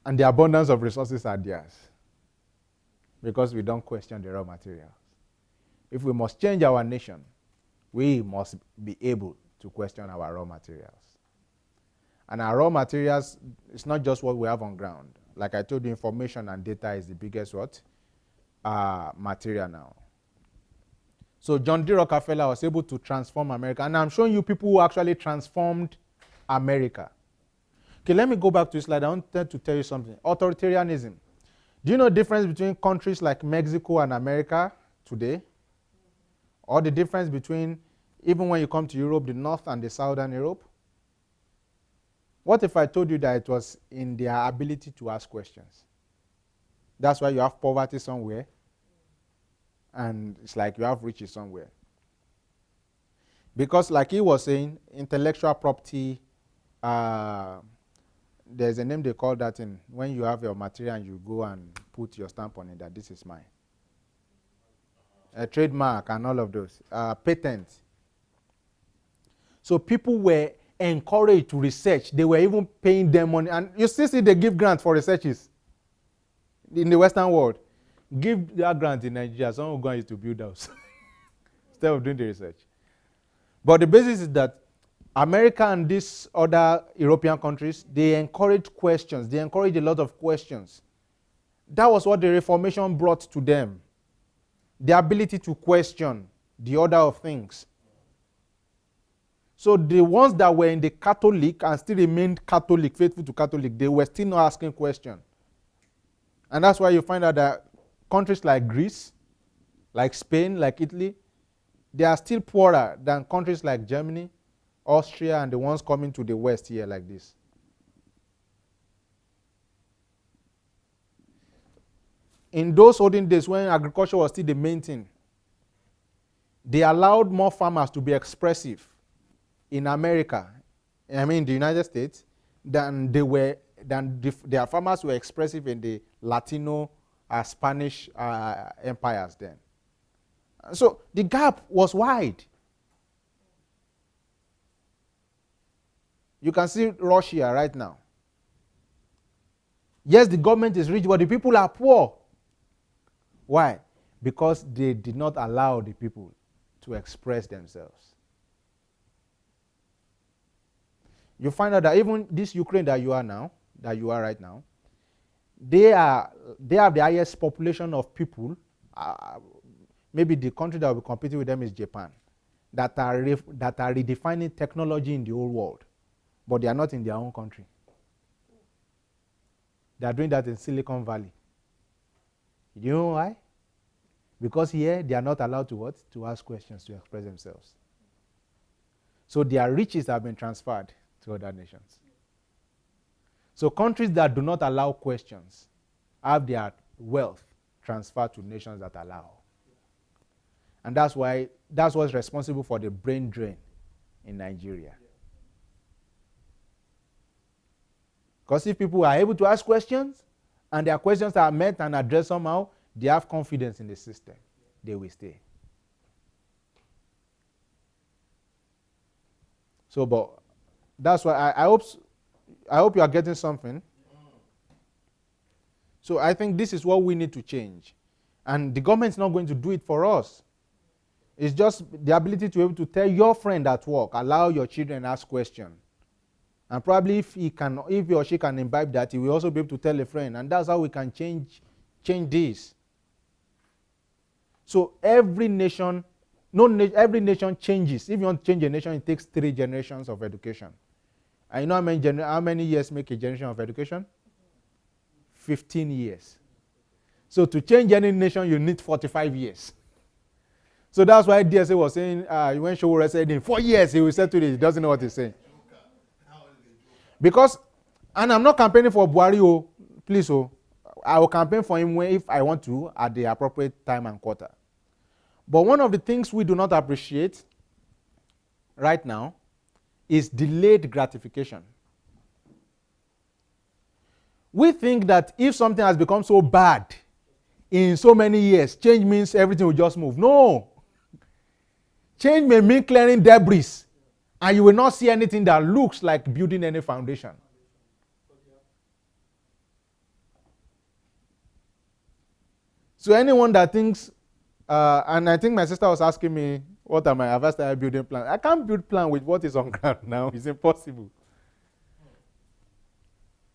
and the abundance of resources are theirs. Because we don't question the raw materials. If we must change our nation, we must be able to question our raw materials. And our raw materials, it's not just what we have on ground. Like I told you, information and data is the biggest material now. So John D. Rockefeller was able to transform America. And I'm showing you people who actually transformed America. Okay, let me go back to this slide. I wanted to tell you something. Authoritarianism. Do you know the difference between countries like Mexico and America today? Or the difference between, even when you come to Europe, the North and the Southern Europe? What if I told you that it was in their ability to ask questions? That's why you have poverty somewhere, and it's like you have riches somewhere. Because like he was saying, intellectual property, there's a name they call that in when you have your material and you go and put your stamp on it that this is mine. A trademark and all of those. Patent. So people were encouraged to research. They were even paying them money. And you still see they give grants for researches in the Western world. Give that grant in Nigeria. Someone will go and use to build house instead of doing the research. But the basis is that America and these other European countries, they encourage questions. They encourage a lot of questions. That was what the Reformation brought to them. The ability to question the order of things. So the ones that were in the Catholic and still remained Catholic, faithful to Catholic, they were still not asking questions. And that's why you find out that countries like Greece, like Spain, like Italy, they are still poorer than countries like Germany, Austria, and the ones coming to the West here like this. In those olden days when agriculture was still the main thing, they allowed more farmers to be expressive in America, I mean the United States, than their farmers were expressive in the Latino, Spanish empires then. So the gap was wide. You can see Russia right now. Yes, the government is rich, but the people are poor. Why? Because they did not allow the people to express themselves. You find out that even this Ukraine that you are right now, they have the highest population of people. Maybe the country that will be competing with them is Japan, that are redefining technology in the whole world, but they are not in their own country. They are doing that in Silicon Valley. You know why? Because here they are not allowed to what? To ask questions, to express themselves. So their riches have been transferred to other nations. So countries that do not allow questions have their wealth transferred to nations that allow. And that's what's responsible for the brain drain in Nigeria. Because if people are able to ask questions and their questions are met and addressed somehow, they have confidence in the system, they will stay. So, but that's why I hope you are getting something. So I think this is what we need to change. And the government is not going to do it for us. It's just the ability to be able to tell your friend at work, allow your children ask questions. And probably if he or she can imbibe that, he will also be able to tell a friend. And that's how we can change this. So every nation changes. If you want to change a nation, it takes 3 generations of education. And you know how many years make a generation of education? 15 years. So to change any nation, you need 45 years. So that's why DSA was saying, when Showore said in 4 years, he will say to this, he doesn't know what he's saying. Because, and I'm not campaigning for Buhari, please, I will campaign for him if I want to at the appropriate time and quarter. But one of the things we do not appreciate right now is delayed gratification. We think that if something has become so bad in so many years, change means everything will just move. No. Change may mean clearing debris, and you will not see anything that looks like building any foundation. So anyone that thinks, and I think my sister was asking me, what am I? Have I started building plan? I can't build plan with what is on ground now. It's impossible.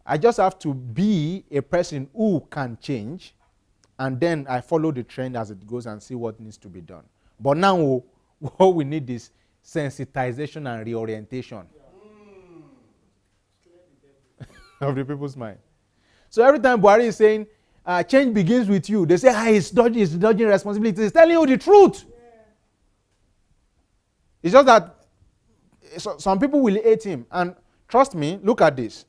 I just have to be a person who can change, and then I follow the trend as it goes and see what needs to be done. But now, what we need is sensitization and reorientation of the people's mind. So every time Buhari is saying, change begins with you, they say, he's dodging responsibility. He's telling you the truth. Yeah. It's just that some people will hate him. And trust me, look at this.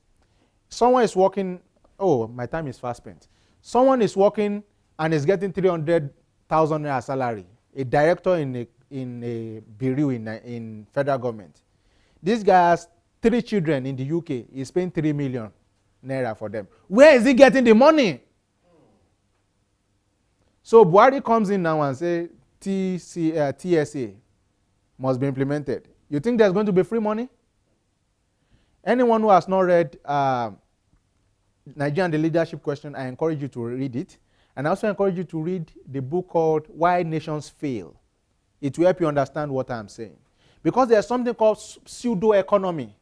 Someone is working, my time is fast spent. Someone is working and is getting 300,000 naira salary, a director in a bureau in federal government. This guy has 3 children in the UK. He's paying 3 million naira for them. Where is he getting the money? So Buhari comes in now and says TSA must be implemented. You think there's going to be free money? Anyone who has not read Nigeria and the Leadership Question, I encourage you to read it. And I also encourage you to read the book called Why Nations Fail. It will help you understand what I'm saying. Because there's something called pseudo-economy.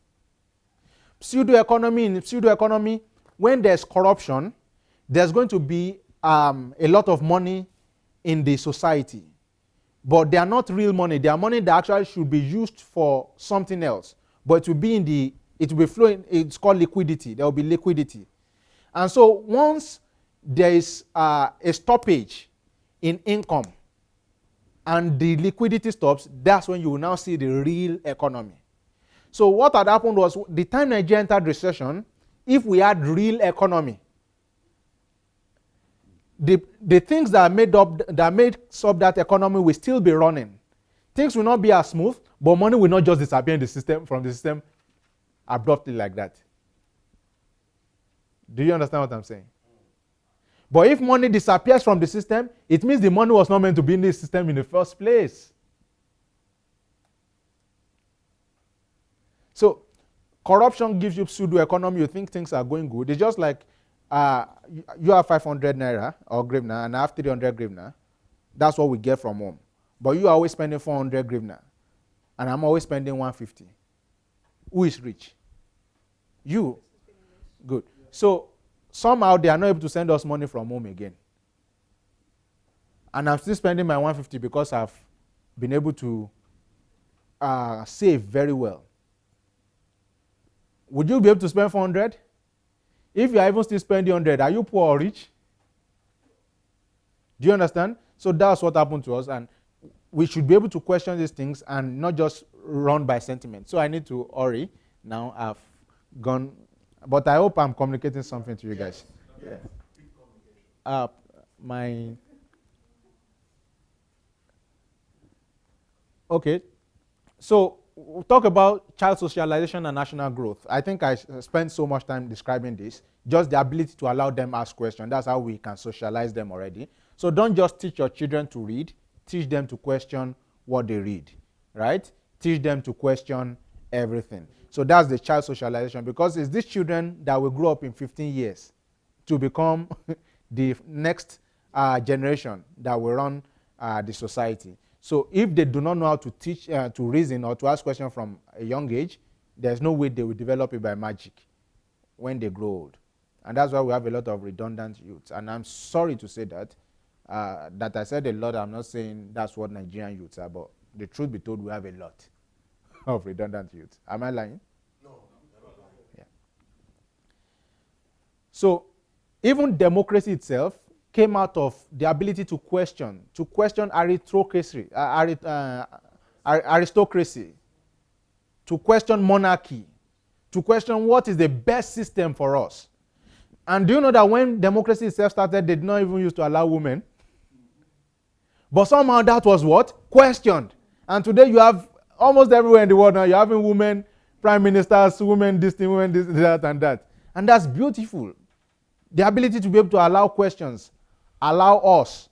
Pseudo-economy, when there's corruption, there's going to be a lot of money in the society. but they are not real money. They are money that actually should be used for something else. But it will be flowing. It's called liquidity. There will be liquidity. And so once there is a stoppage in income and the liquidity stops, that's when you will now see the real economy. So what had happened was, the time Nigeria entered recession, if we had real economy, the things that made up that economy will still be running. Things will not be as smooth, but money will not just disappear in the system, from the system abruptly like that. Do you understand what I'm saying? But if money disappears from the system, it means the money was not meant to be in the system in the first place. So corruption gives you pseudo economy. You think things are going good. It's just like you have 500 naira or grivna, and I have 300 grivna. That's what we get from home. But you are always spending 400 grivna, and I'm always spending 150. Who is rich? You. Good. So somehow they are not able to send us money from home again. And I'm still spending my 150 because I've been able to save very well. Would you be able to spend 400? If you are even still spending 100, are you poor or rich? Do you understand? So that's what happened to us, and we should be able to question these things and not just run by sentiment. So I need to hurry. Now I've gone, but I hope I'm communicating something to you guys. Yeah. Okay. So we'll talk about child socialization and national growth. I think I spent so much time describing this. Just the ability to allow them ask questions. That's how we can socialize them already. So don't just teach your children to read. Teach them to question what they read, right? Teach them to question everything. So that's the child socialization, because it's these children that will grow up in 15 years to become the next generation that will run the society. So if they do not know how to teach, to reason or to ask questions from a young age, there's no way they will develop it by magic when they grow old. And that's why we have a lot of redundant youths. And I'm sorry to say that. That I said a lot. I'm not saying that's what Nigerian youths are, but the truth be told, we have a lot of redundant youths. Am I lying? No, never lying. Yeah. So even democracy itself came out of the ability to question aristocracy, to question monarchy, to question what is the best system for us. And do you know that when democracy itself started, they did not even used to allow women? But somehow that was what? Questioned. And today you have almost everywhere in the world now, you're having women prime ministers, women this thing, women this, that, and that. And that's beautiful. The ability to be able to allow questions, allow us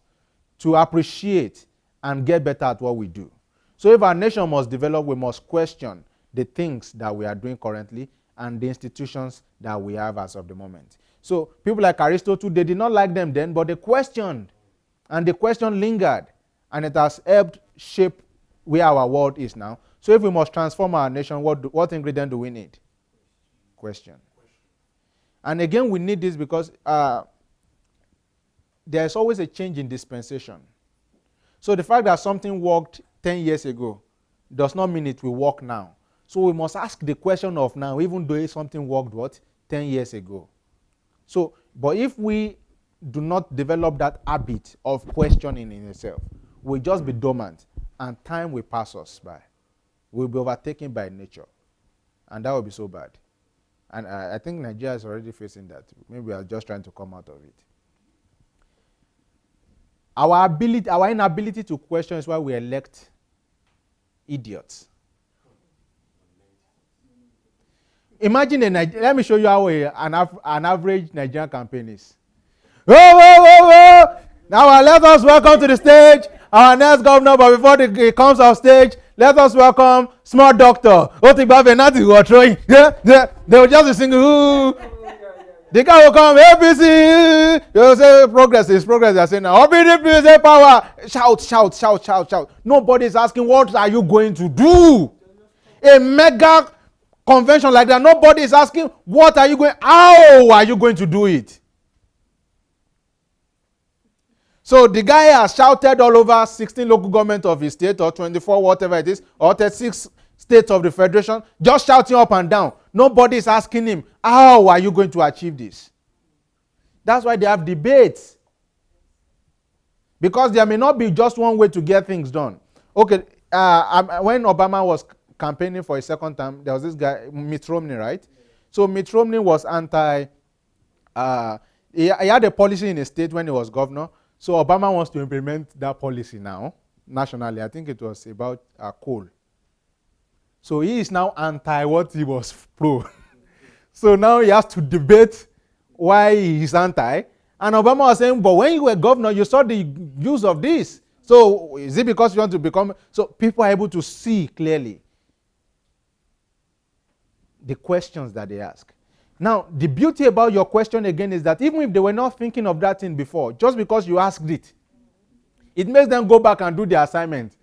to appreciate and get better at what we do. So if our nation must develop, we must question the things that we are doing currently and the institutions that we have as of the moment. So people like Aristotle, they did not like them then, but they questioned. And the question lingered. And it has helped shape where our world is now. So if we must transform our nation, what ingredient do we need? Question. And again, we need this because there's always a change in dispensation. So the fact that something worked 10 years ago does not mean it will work now. So we must ask the question of now, even though something worked, 10 years ago. So, but if we do not develop that habit of questioning in itself, we'll just be dormant and time will pass us by. We'll be overtaken by nature. And that will be so bad. And I think Nigeria is already facing that. Maybe we are just trying to come out of it. Our inability to question is why we elect idiots. Imagine let me show you how an average Nigerian campaign is. Whoa, whoa, whoa, whoa! Now let us welcome to the stage our next governor, but before he comes off stage, let us welcome small doctor. They will just be singing, ooh. The guy will come, APC, you'll say progress is progress. They're saying, OPDP is power. Shout, shout, shout, shout, shout. Nobody is asking, what are you going to do? A mega convention like that, nobody is asking, how are you going to do it? So the guy has shouted all over 16 local government of his state, or 24, whatever it is, or 36 states of the federation, just shouting up and down. Nobody is asking him, how are you going to achieve this? That's why they have debates. Because there may not be just one way to get things done. Okay, when Obama was campaigning for a second term, there was this guy, Mitt Romney, right? So Mitt Romney was he had a policy in a state when he was governor. So Obama wants to implement that policy now, nationally. I think it was about coal. So he is now anti what he was pro. So now he has to debate why he is anti. And Obama was saying, but when you were governor, you saw the use of this. So is it because you want to become... So people are able to see clearly the questions that they ask. Now, the beauty about your question again is that even if they were not thinking of that thing before, just because you asked it, it makes them go back and do the assignment.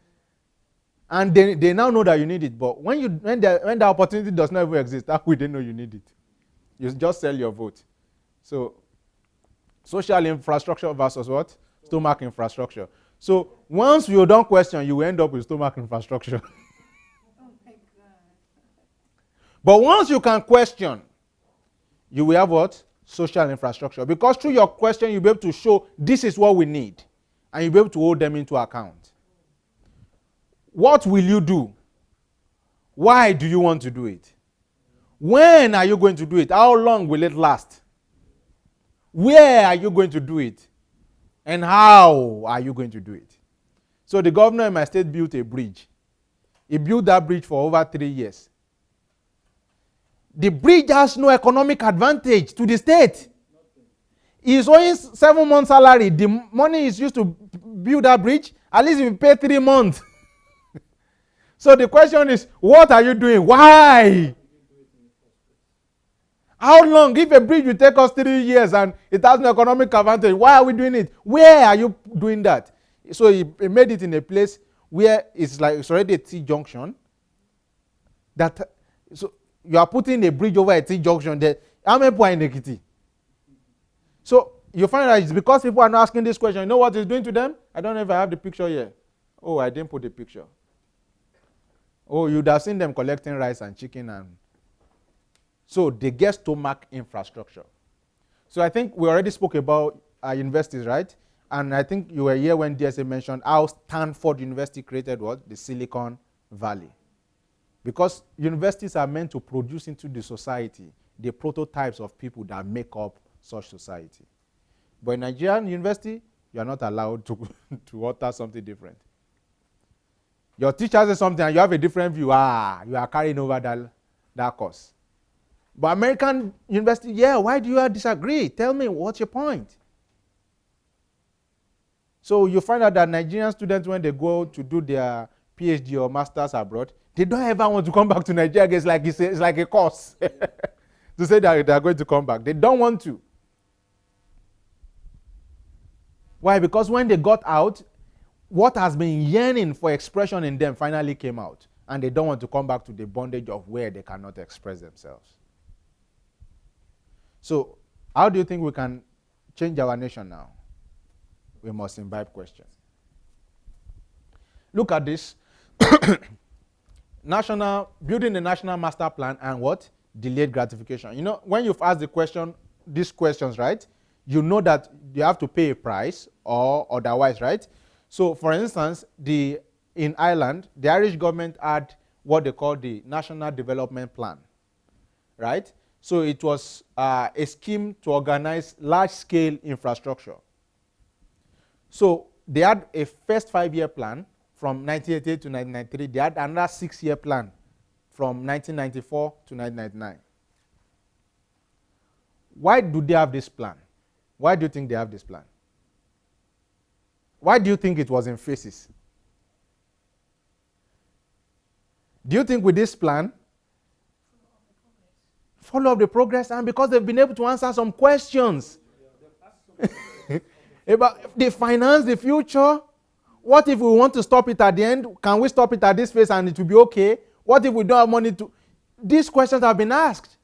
And they now know that you need it. But when the opportunity does not even exist, how will they know you need it? You just sell your vote. So, social infrastructure versus what? Stomach infrastructure. So, once you don't question, you end up with stomach infrastructure. Oh my God. But once you can question, you will have what? Social infrastructure. Because through your question, you'll be able to show this is what we need. And you'll be able to hold them into account. What will you do? Why do you want to do it? When are you going to do it? How long will it last? Where are you going to do it? And how are you going to do it? So the governor in my state built a bridge. He built that bridge for over 3 years. The bridge has no economic advantage to the state. He's owing 7 months' salary. The money is used to build that bridge. At least you pay 3 months. So the question is, what are you doing? Why? How long? If a bridge will take us 3 years and it has no economic advantage, why are we doing it? Where are you doing that? So he made it in a place where it's already a T-junction. So you are putting a bridge over a T-junction there. How many people are in Ekiti? So you find that it's because people are not asking this question. You know what it's doing to them? I don't know if I have the picture here. Oh, I didn't put the picture. Oh, you'd have seen them collecting rice and chicken. And so they get stomach infrastructure. So I think we already spoke about universities, right? And I think you were here when DSA mentioned how Stanford University created what? The Silicon Valley. Because universities are meant to produce into the society the prototypes of people that make up such society. But in Nigerian university, you are not allowed to utter something different. Your teacher says something and you have a different view. You are carrying over that course. But American university, why do you disagree? Tell me, what's your point? So you find out that Nigerian students, when they go to do their PhD or masters abroad, they don't ever want to come back to Nigeria. It's like a course to say that they are going to come back. They don't want to. Why? Because when they got out, what has been yearning for expression in them finally came out. And they don't want to come back to the bondage of where they cannot express themselves. So, how do you think we can change our nation now? We must imbibe question. Look at this. Building the national master plan and what? Delayed gratification. You know, when you've asked these questions, right? You know that you have to pay a price or otherwise, right? So, for instance, in Ireland, the Irish government had what they call the National Development Plan, right? So it was a scheme to organize large-scale infrastructure. So they had a first 5-year plan from 1988 to 1993. They had another 6-year plan from 1994 to 1999. Why do they have this plan? Why do you think they have this plan? Why do you think it was in phases? Do you think with this plan, follow up the progress, and because they've been able to answer some questions about they finance the future? What if we want to stop it at the end? Can we stop it at this phase and it will be okay? What if we don't have money to? These questions have been asked.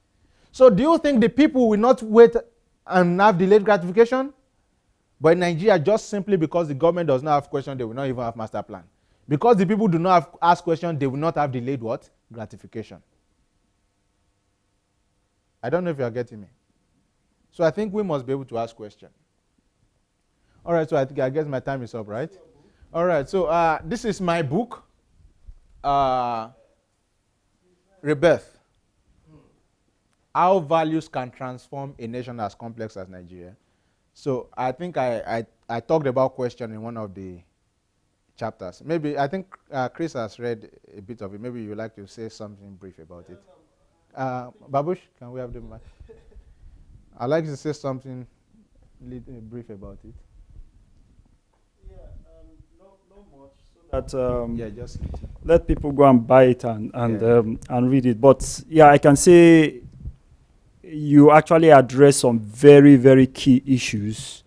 So do you think the people will not wait and have delayed gratification? But in Nigeria, just simply because the government does not have questions, they will not even have master plan. Because the people do not ask questions, they will not have delayed what? Gratification. I don't know if you are getting me. So I think we must be able to ask questions. All right, so I guess my time is up, right? All right, so this is my book, Rebirth. How values can transform a nation as complex as Nigeria. So I think I talked about question in one of the chapters. Maybe, I think Chris has read a bit of it. Maybe you would like to say something brief about it. Babush, can we have the mic? I'd like to say something brief about it. Yeah, not much. So that Yeah, just let people go and buy it and read it. But yeah, I can say you actually address some very, very key issues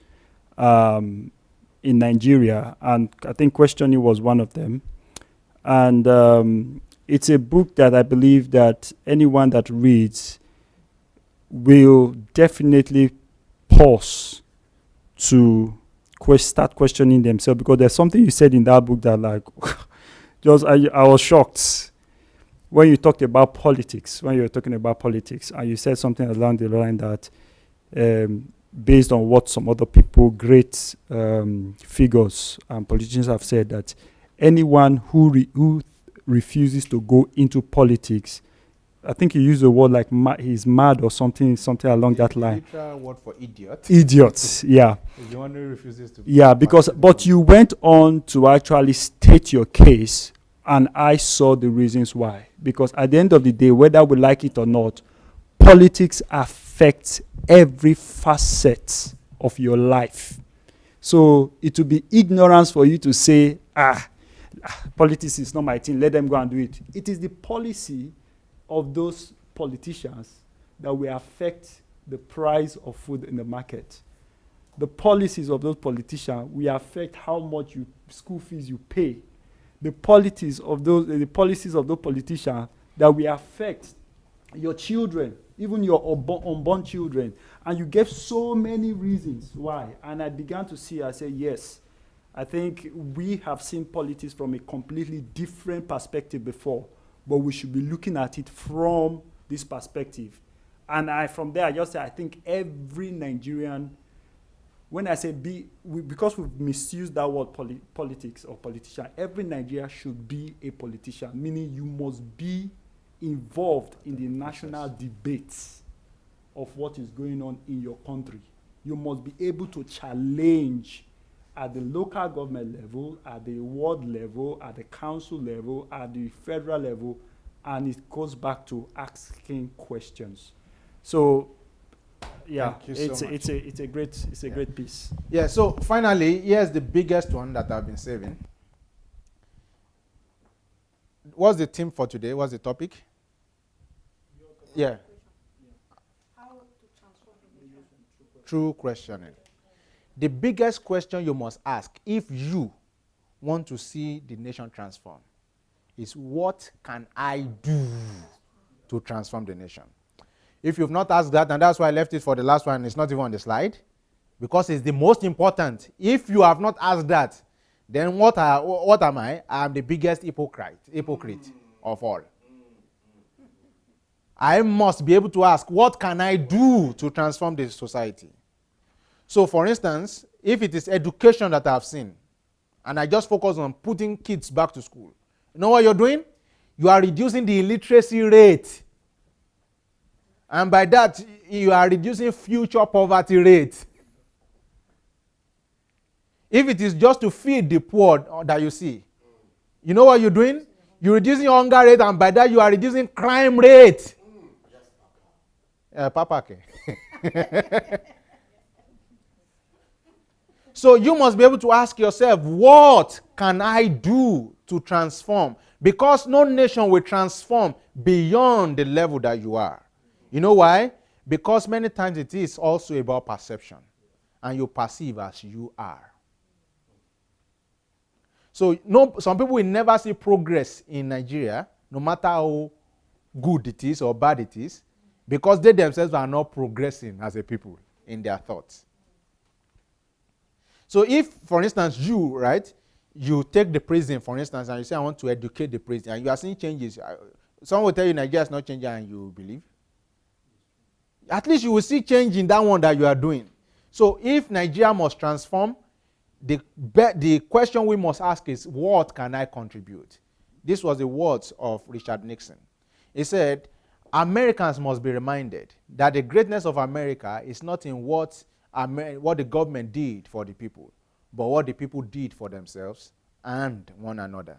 in Nigeria, and I think questioning was one of them. And it's a book that I believe that anyone that reads will definitely pause to start questioning themselves, because there's something you said in that book that, like, I was shocked when you talked about politics, when you were talking about politics, and you said something along the line that based on what some other people, great figures and politicians have said, that anyone who refuses to go into politics, I think you used the word like he's mad or something along that line. Literal word for idiot. Idiots, yeah. The one who refuses to. Yeah, but you went on to actually state your case, and I saw the reasons why. Because at the end of the day, whether we like it or not, politics affects every facet of your life. So it would be ignorance for you to say, politics is not my thing, let them go and do it. It is the policy of those politicians that will affect the price of food in the market. The policies of those politicians will affect how much school fees you pay. The policies of those politicians that will affect your children, even your unborn children. And you gave so many reasons why. And I began to see, I said, yes, I think we have seen politics from a completely different perspective before, but we should be looking at it from this perspective. And from there, I just say, I think every Nigerian, when I say because we've misused that word politics or politician, every Nigerian should be a politician, meaning you must be involved in the national debates of what is going on in your country. You must be able to challenge at the local government level, at the ward level, at the council level, at the federal level, and it goes back to asking questions. So, yeah, it's a great piece. Yeah. So finally, here's the biggest one that I've been saving. What's the theme for today? What's the topic? Yeah. How to transform the nation. True questioning. The biggest question you must ask if you want to see the nation transform is, what can I do to transform the nation? If you've not asked that, and that's why I left it for the last one, it's not even on the slide, because it's the most important. If you have not asked that, then what am I? I'm the biggest hypocrite of all. I must be able to ask, what can I do to transform the society? So, for instance, if it is education that I've seen, and I just focus on putting kids back to school, you know what you're doing? You are reducing the illiteracy rate. And by that, you are reducing future poverty rate. If it is just to feed the poor that you see, you know what you're doing? You're reducing hunger rate, and by that, you are reducing crime rate. Papa. So you must be able to ask yourself, what can I do to transform? Because no nation will transform beyond the level that you are. You know why? Because many times it is also about perception, and you perceive as you are. So some people will never see progress in Nigeria, no matter how good it is or bad it is, because they themselves are not progressing as a people in their thoughts. So if, for instance, you, right, you take the prison, for instance, and you say, I want to educate the prison, and you are seeing changes. Someone will tell you Nigeria is not changing, and you believe. At least you will see change in that one that you are doing. So if Nigeria must transform, the question we must ask is, what can I contribute? This was the words of Richard Nixon. He said, Americans must be reminded that the greatness of America is not in what the government did for the people, but what the people did for themselves and one another.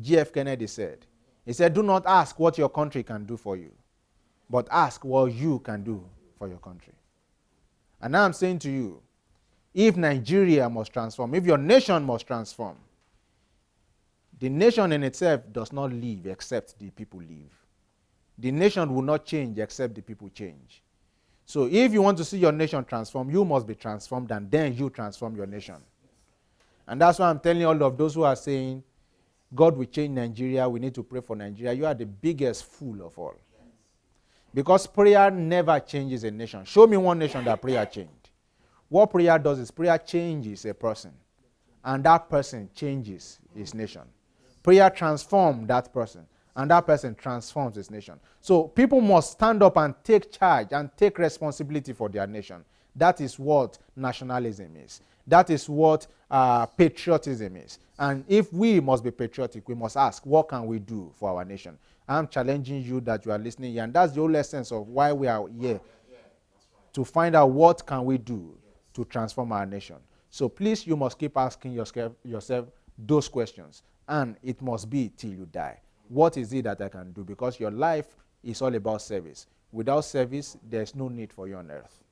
G.F. Kennedy said, he said, do not ask what your country can do for you, but ask what you can do for your country. And now I'm saying to you, if Nigeria must transform, if your nation must transform, the nation in itself does not live except the people live. The nation will not change except the people change. So if you want to see your nation transform, you must be transformed, and then you transform your nation. And that's why I'm telling all of those who are saying, God will change Nigeria, we need to pray for Nigeria. You are the biggest fool of all. Because prayer never changes a nation. Show me one nation that prayer changed. What prayer does is prayer changes a person, and that person changes his nation. Prayer transforms that person, and that person transforms his nation. So people must stand up and take charge and take responsibility for their nation. That is what nationalism is. That is what patriotism is. And if we must be patriotic, we must ask, what can we do for our nation? I'm challenging you that you are listening here, and that's the whole essence of why we are here, to find out what can we do to transform our nation. So please, you must keep asking yourself those questions, and it must be till you die. What is it that I can do? Because your life is all about service. Without service, there's no need for you on earth.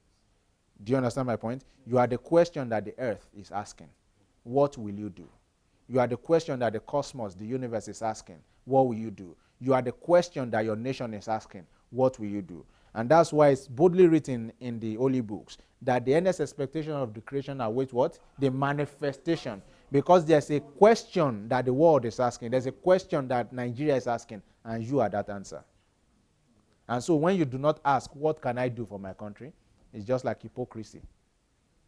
Do you understand my point? You are the question that the earth is asking. What will you do? You are the question that the cosmos, the universe, is asking. What will you do? You are the question that your nation is asking. What will you do? And that's why it's boldly written in the holy books that the earnest expectation of the creation awaits what? The manifestation. Because there's a question that the world is asking. There's a question that Nigeria is asking, and you are that answer. And so when you do not ask, what can I do for my country? It's just like hypocrisy,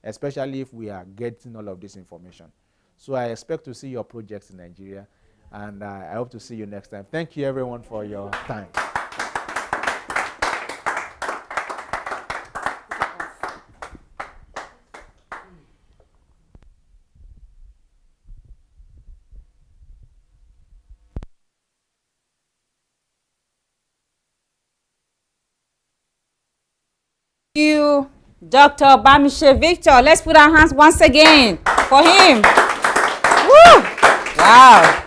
especially if we are getting all of this information. So I expect to see your projects in Nigeria, and I hope to see you next time. Thank you, everyone, for your time. Thank you, Dr. Bamisaye Victor. Let's put our hands once again for him. Woo! Wow.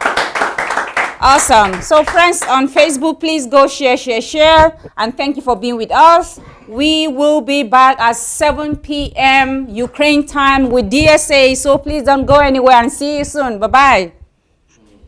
Awesome. So friends on Facebook, please go share. And thank you for being with us. We will be back at 7 p.m. Ukraine time with DSA. So please don't go anywhere, and see you soon. Bye-bye.